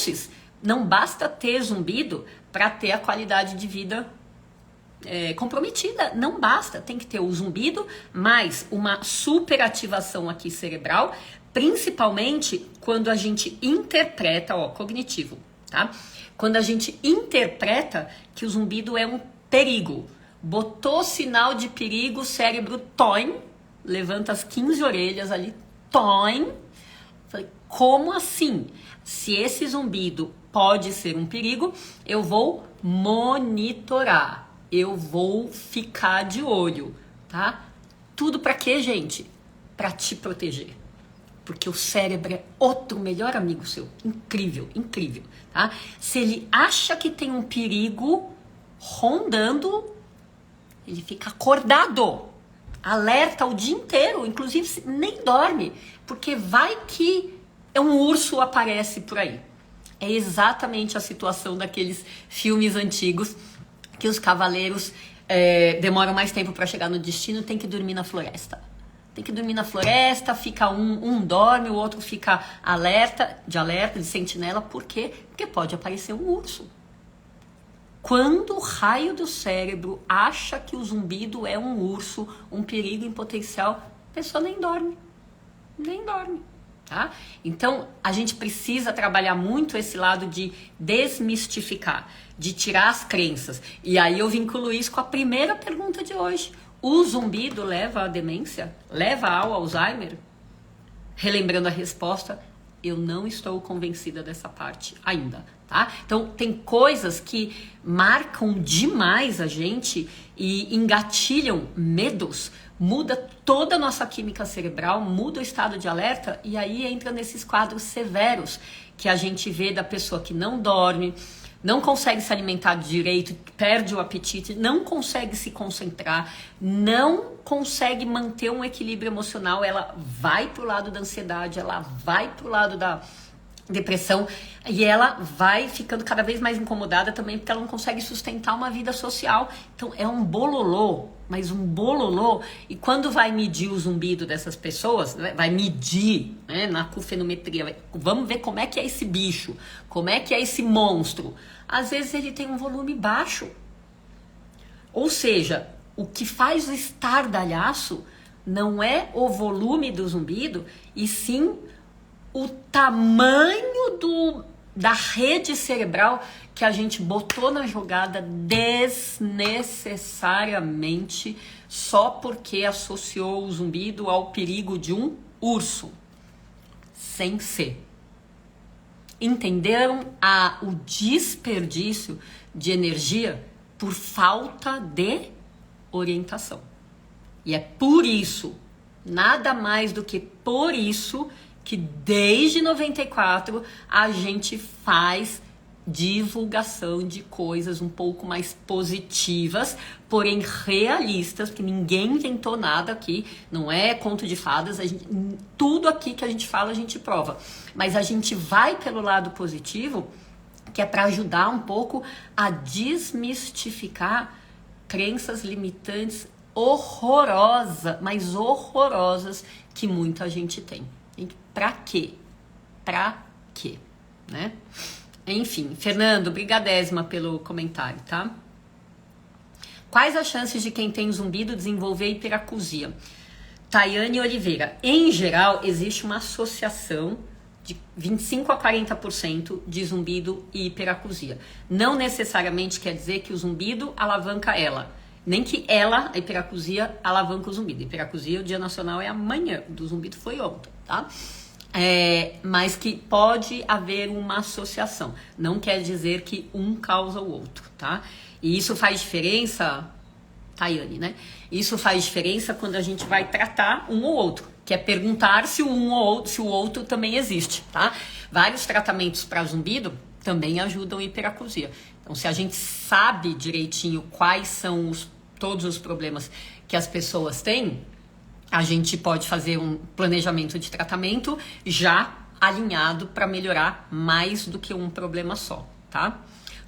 não basta ter zumbido para ter a qualidade de vida comprometida. Não basta. Tem que ter o zumbido, mais uma superativação aqui cerebral, principalmente quando a gente interpreta, cognitivo, tá? Quando a gente interpreta que o zumbido é um perigo. Botou sinal de perigo, o cérebro, toim, levanta as 15 orelhas ali, toim. Falei, como assim? Se esse zumbido pode ser um perigo, eu vou monitorar, eu vou ficar de olho, tá? Tudo pra quê, gente? Pra te proteger. Porque o cérebro é outro melhor amigo seu. Incrível, incrível, tá? Se ele acha que tem um perigo rondando, ele fica acordado, alerta o dia inteiro, inclusive nem dorme, porque vai que um urso aparece por aí. É exatamente a situação daqueles filmes antigos que os cavaleiros demoram mais tempo para chegar no destino, tem que dormir na floresta. Tem que dormir na floresta, fica um dorme, o outro fica de sentinela. Por quê? Porque pode aparecer um urso. Quando o raio do cérebro acha que o zumbido é um urso, um perigo em potencial, a pessoa nem dorme. Nem dorme. Tá? Então, a gente precisa trabalhar muito esse lado de desmistificar, de tirar as crenças. E aí eu vinculo isso com a primeira pergunta de hoje. O zumbido leva à demência? Leva ao Alzheimer? Relembrando a resposta, eu não estou convencida dessa parte ainda, tá? Então, tem coisas que marcam demais a gente e engatilham medos, muda toda a nossa química cerebral, muda o estado de alerta e aí entra nesses quadros severos que a gente vê da pessoa que não dorme, não consegue se alimentar direito, perde o apetite, não consegue se concentrar, não consegue manter um equilíbrio emocional, ela vai pro lado da ansiedade, ela vai pro lado da depressão e ela vai ficando cada vez mais incomodada também porque ela não consegue sustentar uma vida social. Então é um bololô, mas um bololô. E quando vai medir o zumbido dessas pessoas, vai medir, né, na cufenometria, vamos ver como é que é esse bicho, como é que é esse monstro. Às vezes ele tem um volume baixo, ou seja, o que faz o estardalhaço não é o volume do zumbido, e sim o tamanho da rede cerebral que a gente botou na jogada desnecessariamente só porque associou o zumbido ao perigo de um urso. Sem ser. Entenderam o desperdício de energia por falta de orientação. E é por isso, nada mais do que por isso, que desde 94 a gente faz divulgação de coisas um pouco mais positivas, porém realistas, porque ninguém inventou nada aqui, não é conto de fadas, tudo aqui que a gente fala a gente prova, mas a gente vai pelo lado positivo, que é para ajudar um pouco a desmistificar crenças limitantes mas horrorosas que muita gente tem. Pra quê? Pra quê? Né? Enfim, Fernando, brigadésima pelo comentário, tá? Quais as chances de quem tem zumbido desenvolver hiperacusia? Tayane Oliveira. Em geral, existe uma associação de 25 a 40% de zumbido e hiperacusia. Não necessariamente quer dizer que o zumbido alavanca ela. Nem que ela, a hiperacusia, alavanca o zumbido. Hiperacusia, o Dia Nacional é amanhã, do zumbido foi ontem, tá? Mas que pode haver uma associação. Não quer dizer que um causa o outro, tá? E isso faz diferença, Tayane, né? Isso faz diferença quando a gente vai tratar um ou outro. que é perguntar se se o outro também existe, tá? Vários tratamentos para zumbido também ajudam hiperacusia. Então, se a gente sabe direitinho quais são todos os problemas que as pessoas têm, a gente pode fazer um planejamento de tratamento já alinhado para melhorar mais do que um problema só, tá?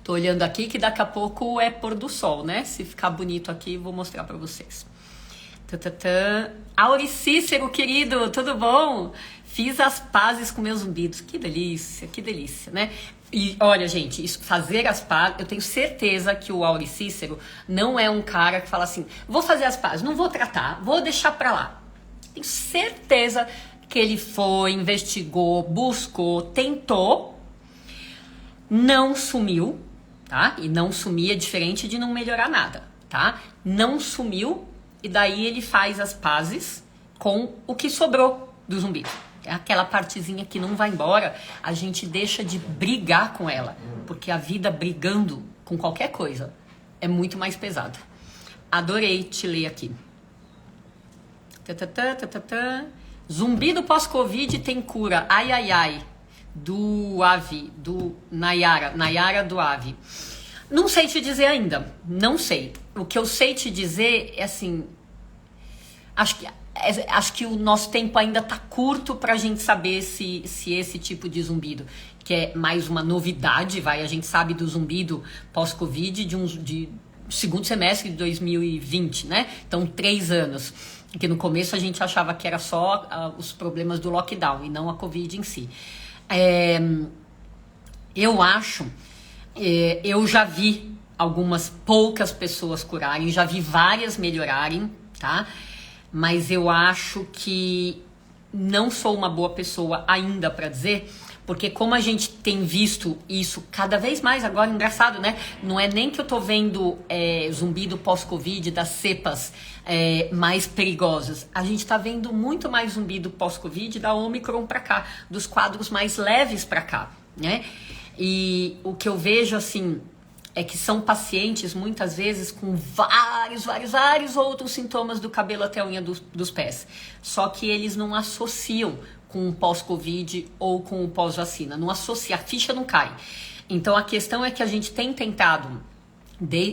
Tô olhando aqui que daqui a pouco é pôr do sol, né? Se ficar bonito aqui, vou mostrar para vocês. Auricícero, querido, tudo bom? Fiz as pazes com meus zumbidos. Que delícia, né? E olha, gente, fazer as pazes, eu tenho certeza que o Auricícero não é um cara que fala assim, vou fazer as pazes, não vou tratar, vou deixar pra lá. Tenho certeza que ele foi, investigou, buscou, tentou, não sumiu, tá? E não sumir é diferente de não melhorar nada, tá? Não sumiu e daí ele faz as pazes com o que sobrou do zumbido. Aquela partezinha que não vai embora, a gente deixa de brigar com ela, porque a vida brigando com qualquer coisa é muito mais pesada. Adorei te ler aqui. Zumbido pós-Covid tem cura. Ai, ai, ai. Do Avi, do Nayara do Avi. Não sei te dizer ainda, não sei. O que eu sei te dizer é assim, acho que o nosso tempo ainda tá curto pra gente saber se esse tipo de zumbido, que é mais uma novidade, a gente sabe do zumbido pós-Covid de segundo semestre de 2020, né? Então, 3 anos. Porque no começo a gente achava que era só os problemas do lockdown e não a Covid em si. Eu acho, eu já vi algumas poucas pessoas curarem, já vi várias melhorarem, tá? Mas eu acho que não sou uma boa pessoa ainda para dizer, porque como a gente tem visto isso cada vez mais agora, engraçado, né? Não é nem que eu tô vendo zumbido pós-Covid das cepas mais perigosas. A gente tá vendo muito mais zumbido pós-Covid da Omicron para cá, dos quadros mais leves para cá, né? E o que eu vejo, assim, é que são pacientes, muitas vezes, com vários outros sintomas do cabelo até a unha dos pés. Só que eles não associam com o pós-Covid ou com o pós-vacina. Não associa, a ficha não cai. Então, a questão é que a gente tem tentado,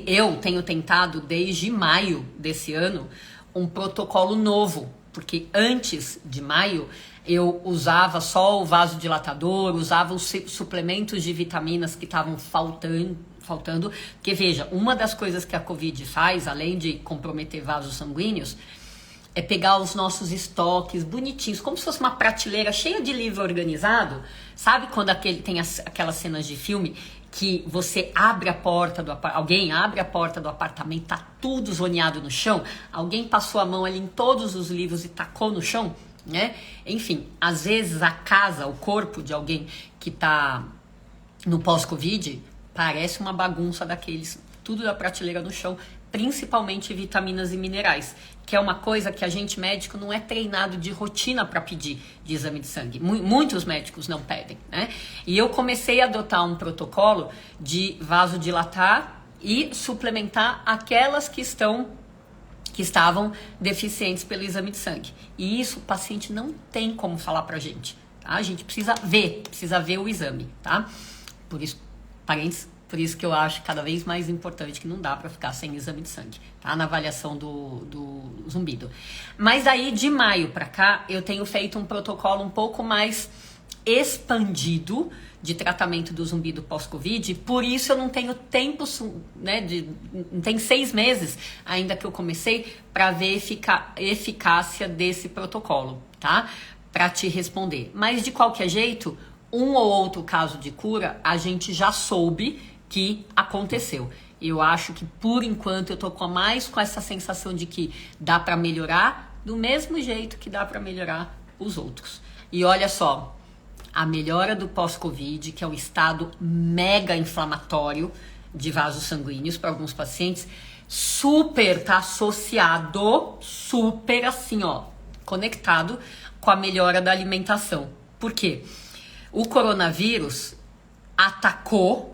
eu tenho tentado desde maio desse ano, um protocolo novo. Porque antes de maio, eu usava só o vasodilatador, usava os suplementos de vitaminas que estavam faltando, porque veja, uma das coisas que a Covid faz, além de comprometer vasos sanguíneos, é pegar os nossos estoques bonitinhos, como se fosse uma prateleira cheia de livro organizado. Sabe quando tem aquelas cenas de filme que você abre a porta alguém abre a porta do apartamento, tá tudo zoneado no chão, alguém passou a mão ali em todos os livros e tacou no chão, né? Enfim, às vezes a casa, o corpo de alguém que tá no pós-Covid parece uma bagunça daqueles, tudo da prateleira no chão, principalmente vitaminas e minerais, que é uma coisa que a gente médico não é treinado de rotina para pedir de exame de sangue. Muitos médicos não pedem, né? E eu comecei a adotar um protocolo de vasodilatar e suplementar aquelas que estavam deficientes pelo exame de sangue. E isso o paciente não tem como falar pra gente, tá? A gente precisa ver o exame, tá? Por isso, parênteses, por isso que eu acho cada vez mais importante que não dá para ficar sem exame de sangue, tá? Na avaliação do zumbido. Mas aí, de maio para cá, eu tenho feito um protocolo um pouco mais expandido de tratamento do zumbido pós-Covid, por isso eu não tenho tempo, né, não tem 6 meses ainda que eu comecei para ver eficácia desse protocolo, tá? Para te responder. Mas de qualquer jeito, um ou outro caso de cura, a gente já soube que aconteceu. Eu acho que por enquanto eu tô mais com essa sensação de que dá para melhorar do mesmo jeito que dá para melhorar os outros. E olha só, a melhora do pós-Covid, que é um estado mega inflamatório de vasos sanguíneos para alguns pacientes, tá associado, super assim, ó, conectado com a melhora da alimentação. Por quê? O coronavírus atacou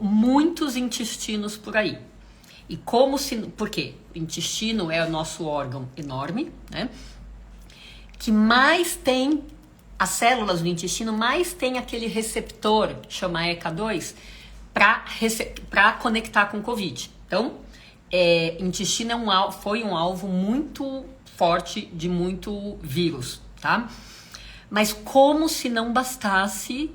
muitos intestinos por aí. E por quê? O intestino é o nosso órgão enorme, né? que mais tem, as células do intestino mais tem aquele receptor, chama ECA2, para conectar com o Covid. Então, intestino foi um alvo muito forte de muito vírus, tá? Mas como se não bastasse,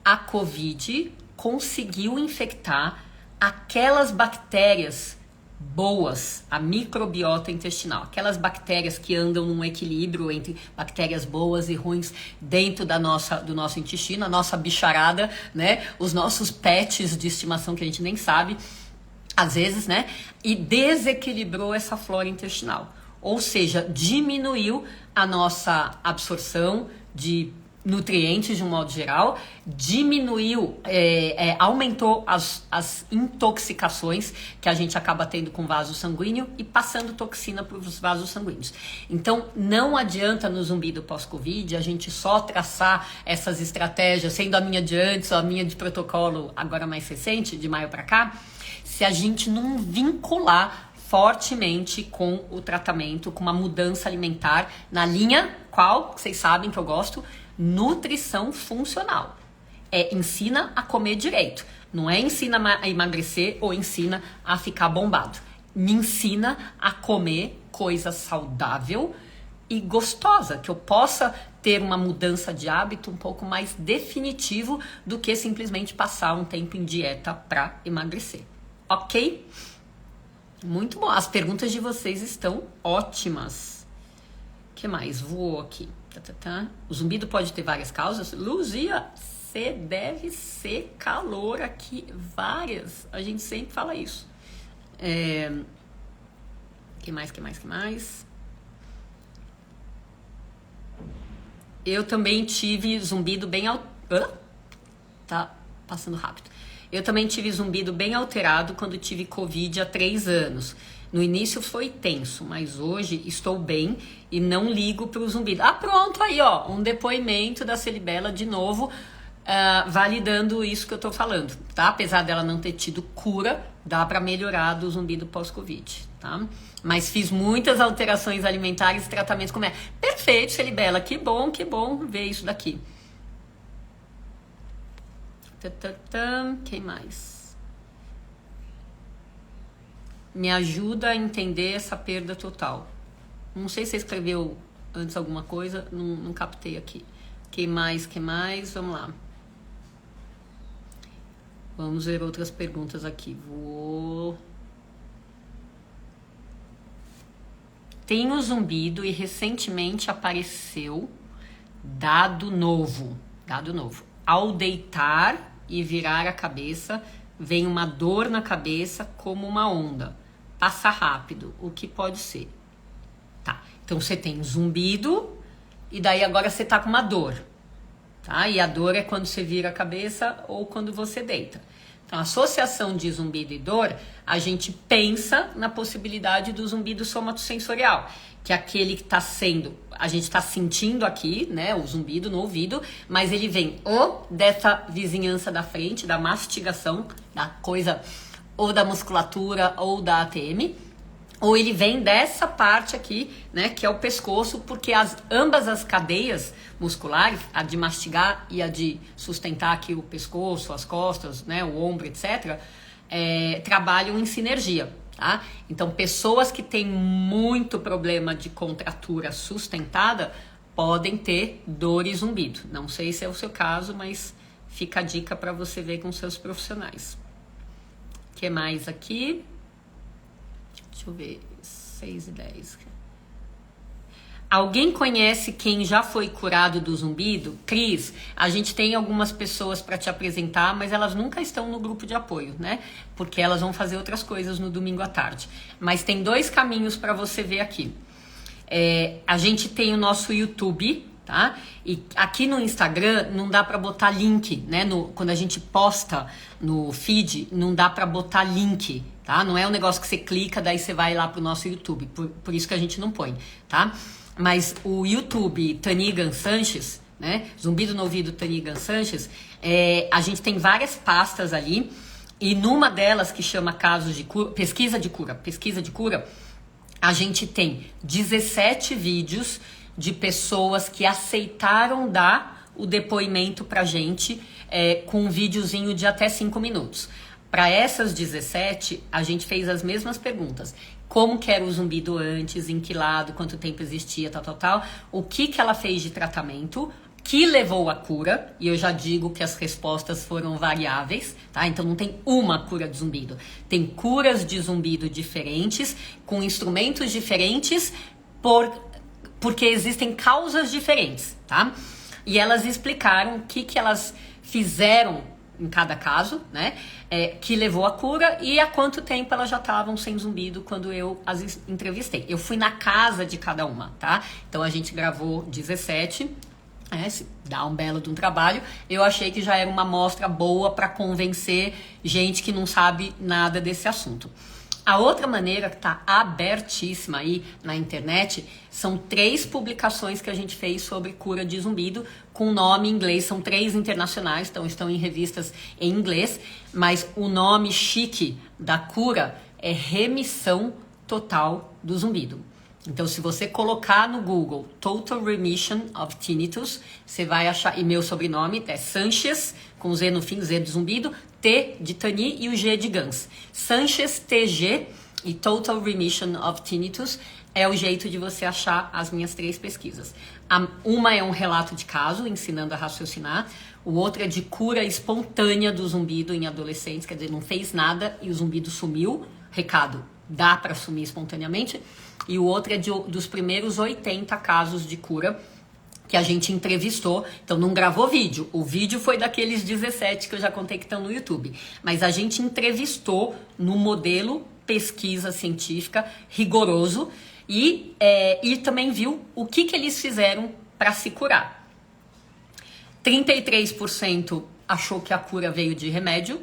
a Covid conseguiu infectar aquelas bactérias boas, a microbiota intestinal, aquelas bactérias que andam num equilíbrio entre bactérias boas e ruins dentro do nosso intestino, a nossa bicharada, né? Os nossos pets de estimação que a gente nem sabe, às vezes, né? E desequilibrou essa flora intestinal. Ou seja, diminuiu a nossa absorção de nutrientes de um modo geral, diminuiu, aumentou as intoxicações que a gente acaba tendo com vaso sanguíneo e passando toxina para os vasos sanguíneos. Então, não adianta no zumbido pós-Covid a gente só traçar essas estratégias, sendo a minha de antes ou a minha de protocolo agora mais recente, de maio para cá, se a gente não vincular fortemente com o tratamento, com uma mudança alimentar na linha, qual, vocês sabem que eu gosto, nutrição funcional. Ensina a comer direito. Não ensina a emagrecer ou ensina a ficar bombado. Me ensina a comer coisa saudável e gostosa, que eu possa ter uma mudança de hábito um pouco mais definitivo do que simplesmente passar um tempo em dieta para emagrecer. Ok? Muito bom. As perguntas de vocês estão ótimas. O que mais? Voou aqui. O zumbido pode ter várias causas. Luzia, você deve ser calor aqui. Várias. A gente sempre fala isso. Que mais? Eu também tive zumbido bem... Tá passando rápido. Eu também tive zumbido bem alterado quando tive Covid há 3 anos. No início foi tenso, mas hoje estou bem e não ligo para o zumbido. Pronto, aí ó, um depoimento da Celibela de novo, validando isso que eu tô falando, tá? Apesar dela não ter tido cura, dá para melhorar do zumbido pós-Covid, tá? Mas fiz muitas alterações alimentares e tratamentos como Perfeito, Celibela, que bom ver isso daqui. Quem mais? Me ajuda a entender essa perda total. Não sei se você escreveu antes alguma coisa, não captei aqui. Que mais? Vamos lá. Vamos ver outras perguntas aqui. Tenho zumbido e recentemente apareceu dado novo. Ao deitar e virar a cabeça, vem uma dor na cabeça como uma onda. Passa rápido. O que pode ser? Tá. Então você tem zumbido e daí agora você tá com uma dor. Tá? E a dor é quando você vira a cabeça ou quando você deita. Então, a associação de zumbido e dor, a gente pensa na possibilidade do zumbido somatosensorial, que é aquele que a gente está sentindo aqui, né, o zumbido no ouvido, mas ele vem ou dessa vizinhança da frente, da mastigação, da coisa, ou da musculatura, ou da ATM, ou ele vem dessa parte aqui, né, que é o pescoço, porque ambas as cadeias musculares, a de mastigar e a de sustentar aqui o pescoço, as costas, né, o ombro, etc., trabalham em sinergia, tá? Então, pessoas que têm muito problema de contratura sustentada podem ter dor e zumbido. Não sei se é o seu caso, mas fica a dica para você ver com seus profissionais. O que mais aqui? Deixa eu ver, 6 e 10. Alguém conhece quem já foi curado do zumbido? Cris, a gente tem algumas pessoas para te apresentar, mas elas nunca estão no grupo de apoio, né? Porque elas vão fazer outras coisas no domingo à tarde. Mas tem 2 caminhos para você ver aqui. A gente tem o nosso YouTube, tá? E aqui no Instagram não dá para botar link, né? Quando a gente posta no feed, não dá para botar link, tá? Não é um negócio que você clica, daí você vai lá pro nosso YouTube. Por isso que a gente não põe, tá? Mas o YouTube Tanigan Sanches, né? Zumbido no ouvido Tanigan Sanches, a gente tem várias pastas ali, e numa delas que chama casos de cura, pesquisa de cura, a gente tem 17 vídeos de pessoas que aceitaram dar o depoimento pra gente com um videozinho de até 5 minutos. Para essas 17, a gente fez as mesmas perguntas. Como que era o zumbido antes, em que lado, quanto tempo existia, tal. O que ela fez de tratamento, que levou à cura, e eu já digo que as respostas foram variáveis, tá? Então não tem uma cura de zumbido. Tem curas de zumbido diferentes, com instrumentos diferentes, porque existem causas diferentes, tá? E elas explicaram o que elas fizeram em cada caso, né? Que levou à cura e há quanto tempo elas já estavam sem zumbido quando eu as entrevistei. Eu fui na casa de cada uma, tá? Então a gente gravou 17, dá um belo de um trabalho. Eu achei que já era uma amostra boa para convencer gente que não sabe nada desse assunto. A outra maneira que está abertíssima aí na internet são 3 publicações que a gente fez sobre cura de zumbido com nome em inglês. São 3 internacionais, então estão em revistas em inglês, mas o nome chique da cura é remissão total do zumbido. Então, se você colocar no Google Total Remission of Tinnitus, você vai achar, e meu sobrenome é Sanchez, com Z no fim, Z de zumbido, T de Tani e o G de Gans. Sanchez TG e Total Remission of Tinnitus é o jeito de você achar as minhas 3 pesquisas. Uma é um relato de caso, ensinando a raciocinar. O outro é de cura espontânea do zumbido em adolescentes, quer dizer, não fez nada e o zumbido sumiu. Recado, dá para sumir espontaneamente. E o outro é dos primeiros 80 casos de cura que a gente entrevistou. Então não gravou vídeo, o vídeo foi daqueles 17 que eu já contei que estão no YouTube. Mas a gente entrevistou no modelo pesquisa científica rigoroso e também viu o que eles fizeram para se curar. 33% achou que a cura veio de remédios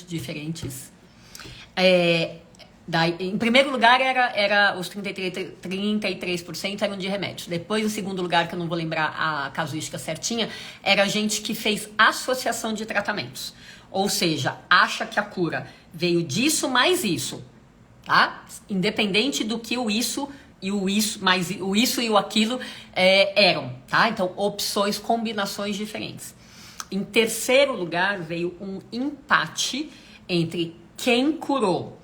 diferentes. Em primeiro lugar, era os 33% eram de remédios. Depois, o segundo lugar, que eu não vou lembrar a casuística certinha, era gente que fez associação de tratamentos. Ou seja, acha que a cura veio disso mais isso, tá? Independente do que o isso e o isso, mais o isso e o aquilo eram, tá? Então, opções, combinações diferentes. Em terceiro lugar, veio um empate entre quem curou.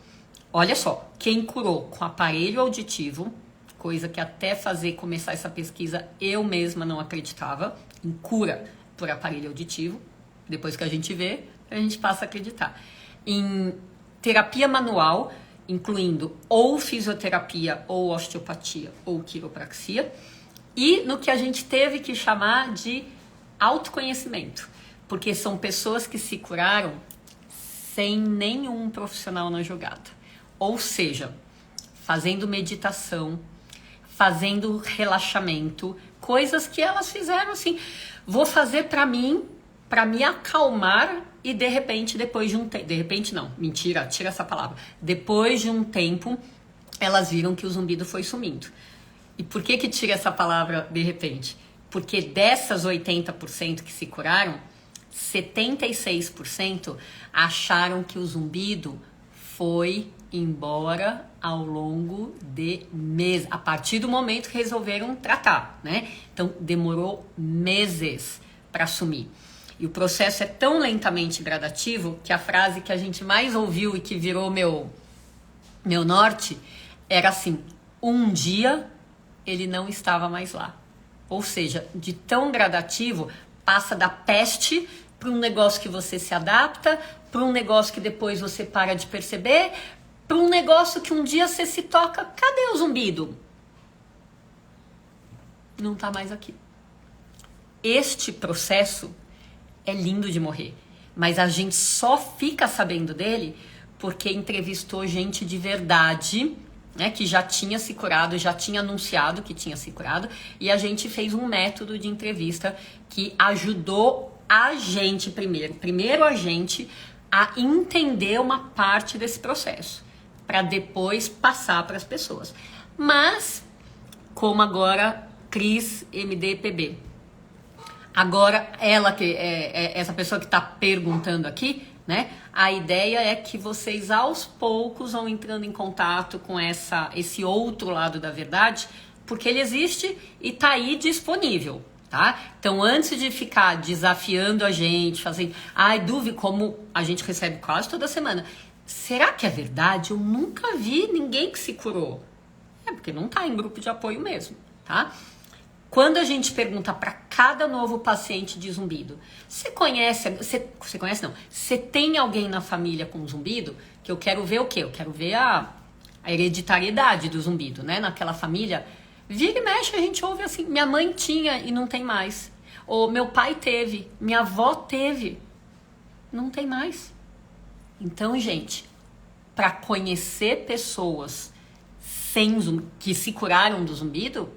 Olha só, quem curou com aparelho auditivo, coisa que até começar essa pesquisa eu mesma não acreditava, em cura por aparelho auditivo. Depois que a gente vê, a gente passa a acreditar. Em terapia manual, incluindo ou fisioterapia, ou osteopatia, ou quiropraxia. E no que a gente teve que chamar de autoconhecimento, porque são pessoas que se curaram sem nenhum profissional na jogada. Ou seja, fazendo meditação, fazendo relaxamento, coisas que elas fizeram assim, vou fazer para mim, para me acalmar e de repente, depois de um tempo, de repente não, mentira, tira essa palavra, depois de um tempo, elas viram que o zumbido foi sumindo. E por que tira essa palavra de repente? Porque dessas 80% que se curaram, 76% acharam que o zumbido foi embora ao longo de meses, a partir do momento que resolveram tratar, né? Então, demorou meses para sumir. E o processo é tão lentamente gradativo que a frase que a gente mais ouviu e que virou meu norte era assim: um dia ele não estava mais lá. Ou seja, de tão gradativo, passa da peste para um negócio que você se adapta, para um negócio que depois você para de perceber, para um negócio que um dia você se toca, cadê o zumbido? Não tá mais aqui. Este processo é lindo de morrer, mas a gente só fica sabendo dele porque entrevistou gente de verdade, né, que já tinha se curado, já tinha anunciado que tinha se curado, e a gente fez um método de entrevista que ajudou a gente primeiro a gente a entender uma parte desse processo, para depois passar para as pessoas. Mas, como agora, Cris MDPB. Agora, ela que essa pessoa que está perguntando aqui, né? A ideia é que vocês aos poucos vão entrando em contato com esse outro lado da verdade porque ele existe e tá aí disponível, tá? Então, antes de ficar desafiando a gente, fazendo, ai, dúvida, como a gente recebe quase toda semana, será que é verdade? Eu nunca vi ninguém que se curou. É porque não tá em grupo de apoio mesmo, tá? Quando a gente pergunta para cada novo paciente de zumbido, você conhece não, você tem alguém na família com zumbido? Que eu quero ver o quê? Eu quero ver a hereditariedade do zumbido, né? Naquela família, vira e mexe, a gente ouve assim, minha mãe tinha e não tem mais. Ou meu pai teve, minha avó teve, não tem mais. Então, gente, para conhecer pessoas que se curaram do zumbido,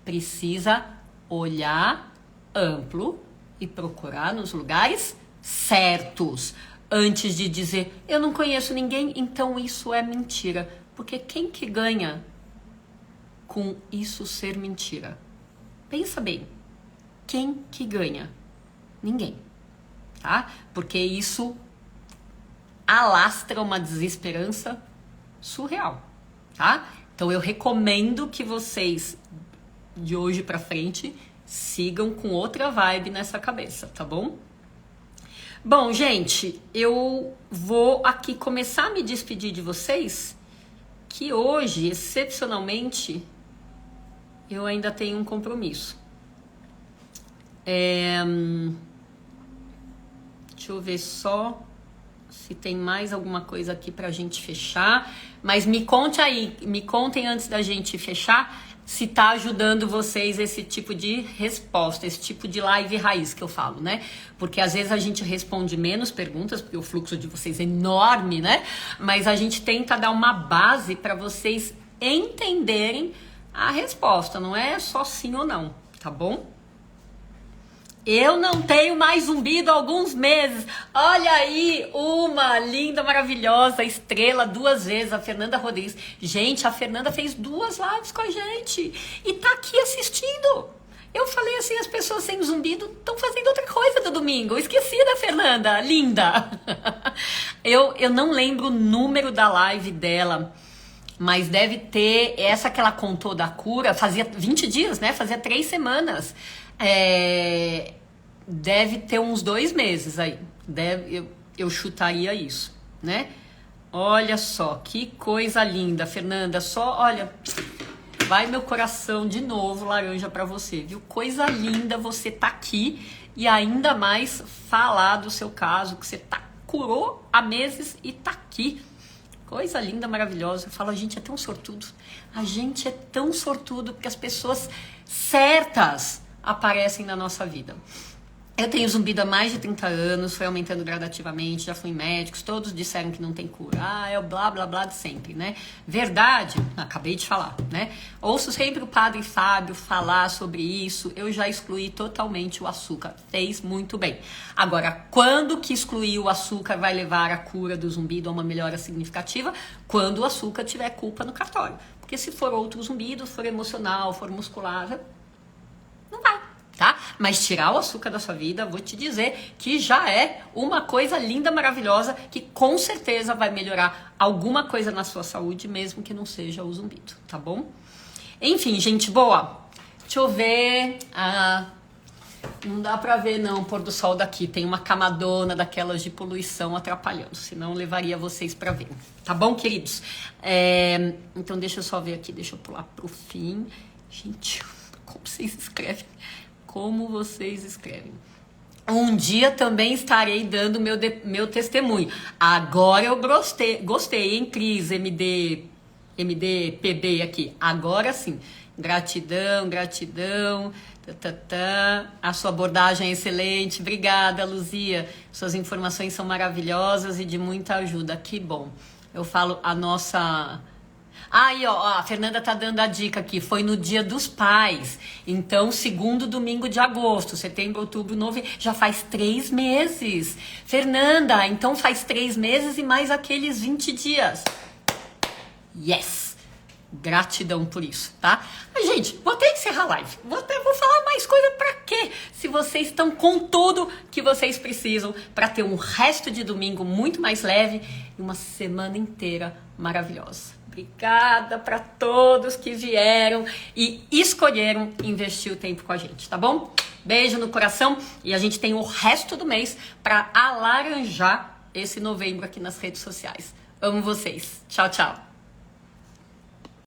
precisa olhar amplo e procurar nos lugares certos. Antes de dizer, eu não conheço ninguém, então isso é mentira. Porque quem que ganha com isso ser mentira? Pensa bem. Quem que ganha? Ninguém. Tá? Porque isso alastra uma desesperança surreal. Tá? Então eu recomendo que vocês, de hoje pra frente, sigam com outra vibe nessa cabeça, tá bom? Bom, gente, eu vou aqui começar a me despedir de vocês, que hoje, excepcionalmente, eu ainda tenho um compromisso. Deixa eu ver só se tem mais alguma coisa aqui pra gente fechar. Mas me contem antes da gente fechar, se tá ajudando vocês esse tipo de resposta, esse tipo de live raiz que eu falo, né? Porque às vezes a gente responde menos perguntas, porque o fluxo de vocês é enorme, né? Mas a gente tenta dar uma base para vocês entenderem a resposta, não é só sim ou não, tá bom? Eu não tenho mais zumbido há alguns meses. Olha aí, uma linda, maravilhosa estrela 2 vezes, a Fernanda Rodrigues. Gente, a Fernanda fez 2 lives com a gente e tá aqui assistindo. Eu falei assim, as pessoas sem zumbido estão fazendo outra coisa do domingo. Eu esqueci da Fernanda, linda. Eu não lembro o número da live dela, mas deve ter essa que ela contou da cura. Fazia 20 dias, né? Fazia 3 semanas. Deve ter uns 2 meses aí. Eu chutaria isso, né? Olha só, que coisa linda, Fernanda. Só, olha, vai meu coração de novo laranja pra você, viu? Coisa linda você tá aqui e ainda mais falar do seu caso, que você curou há meses e tá aqui. Coisa linda, maravilhosa. Eu falo, a gente é tão sortudo. A gente é tão sortudo porque as pessoas certas aparecem na nossa vida. Eu tenho zumbido há mais de 30 anos, foi aumentando gradativamente, já fui em médicos, todos disseram que não tem cura. É o blá, blá, blá de sempre, né? Verdade, acabei de falar, né? Ouço sempre o padre Fábio falar sobre isso, eu já excluí totalmente o açúcar, fez muito bem. Agora, quando que excluir o açúcar vai levar a cura do zumbido a uma melhora significativa? Quando o açúcar tiver culpa no cartório. Porque se for outro zumbido, for emocional, for muscular, não vai. Tá? Mas tirar o açúcar da sua vida, vou te dizer que já é uma coisa linda, maravilhosa, que com certeza vai melhorar alguma coisa na sua saúde, mesmo que não seja o zumbido, tá bom? Enfim, gente boa, deixa eu ver, não dá pra ver não o pôr do sol daqui, tem uma camadona daquelas de poluição atrapalhando, senão levaria vocês pra ver, tá bom, queridos? Então deixa eu só ver aqui, deixa eu pular pro fim. Gente, como vocês escrevem? Como vocês escrevem. Um dia também estarei dando meu testemunho. Agora eu gostei, hein, Cris, MDPB aqui. Agora sim. Gratidão. A sua abordagem é excelente. Obrigada, Luzia. Suas informações são maravilhosas e de muita ajuda. Que bom. Eu falo a nossa... Aí, ó, a Fernanda tá dando a dica aqui, foi no Dia dos Pais, então, 2º domingo de agosto, setembro, outubro, novembro, já faz 3 meses. Fernanda, então faz 3 meses e mais aqueles 20 dias. Yes! Gratidão por isso, tá? Mas, gente, vou até encerrar a live. Vou falar mais coisa pra quê? Se vocês estão com tudo que vocês precisam pra ter um resto de domingo muito mais leve e uma semana inteira maravilhosa. Obrigada para todos que vieram e escolheram investir o tempo com a gente, tá bom? Beijo no coração e a gente tem o resto do mês para alaranjar esse novembro aqui nas redes sociais. Amo vocês. Tchau, tchau.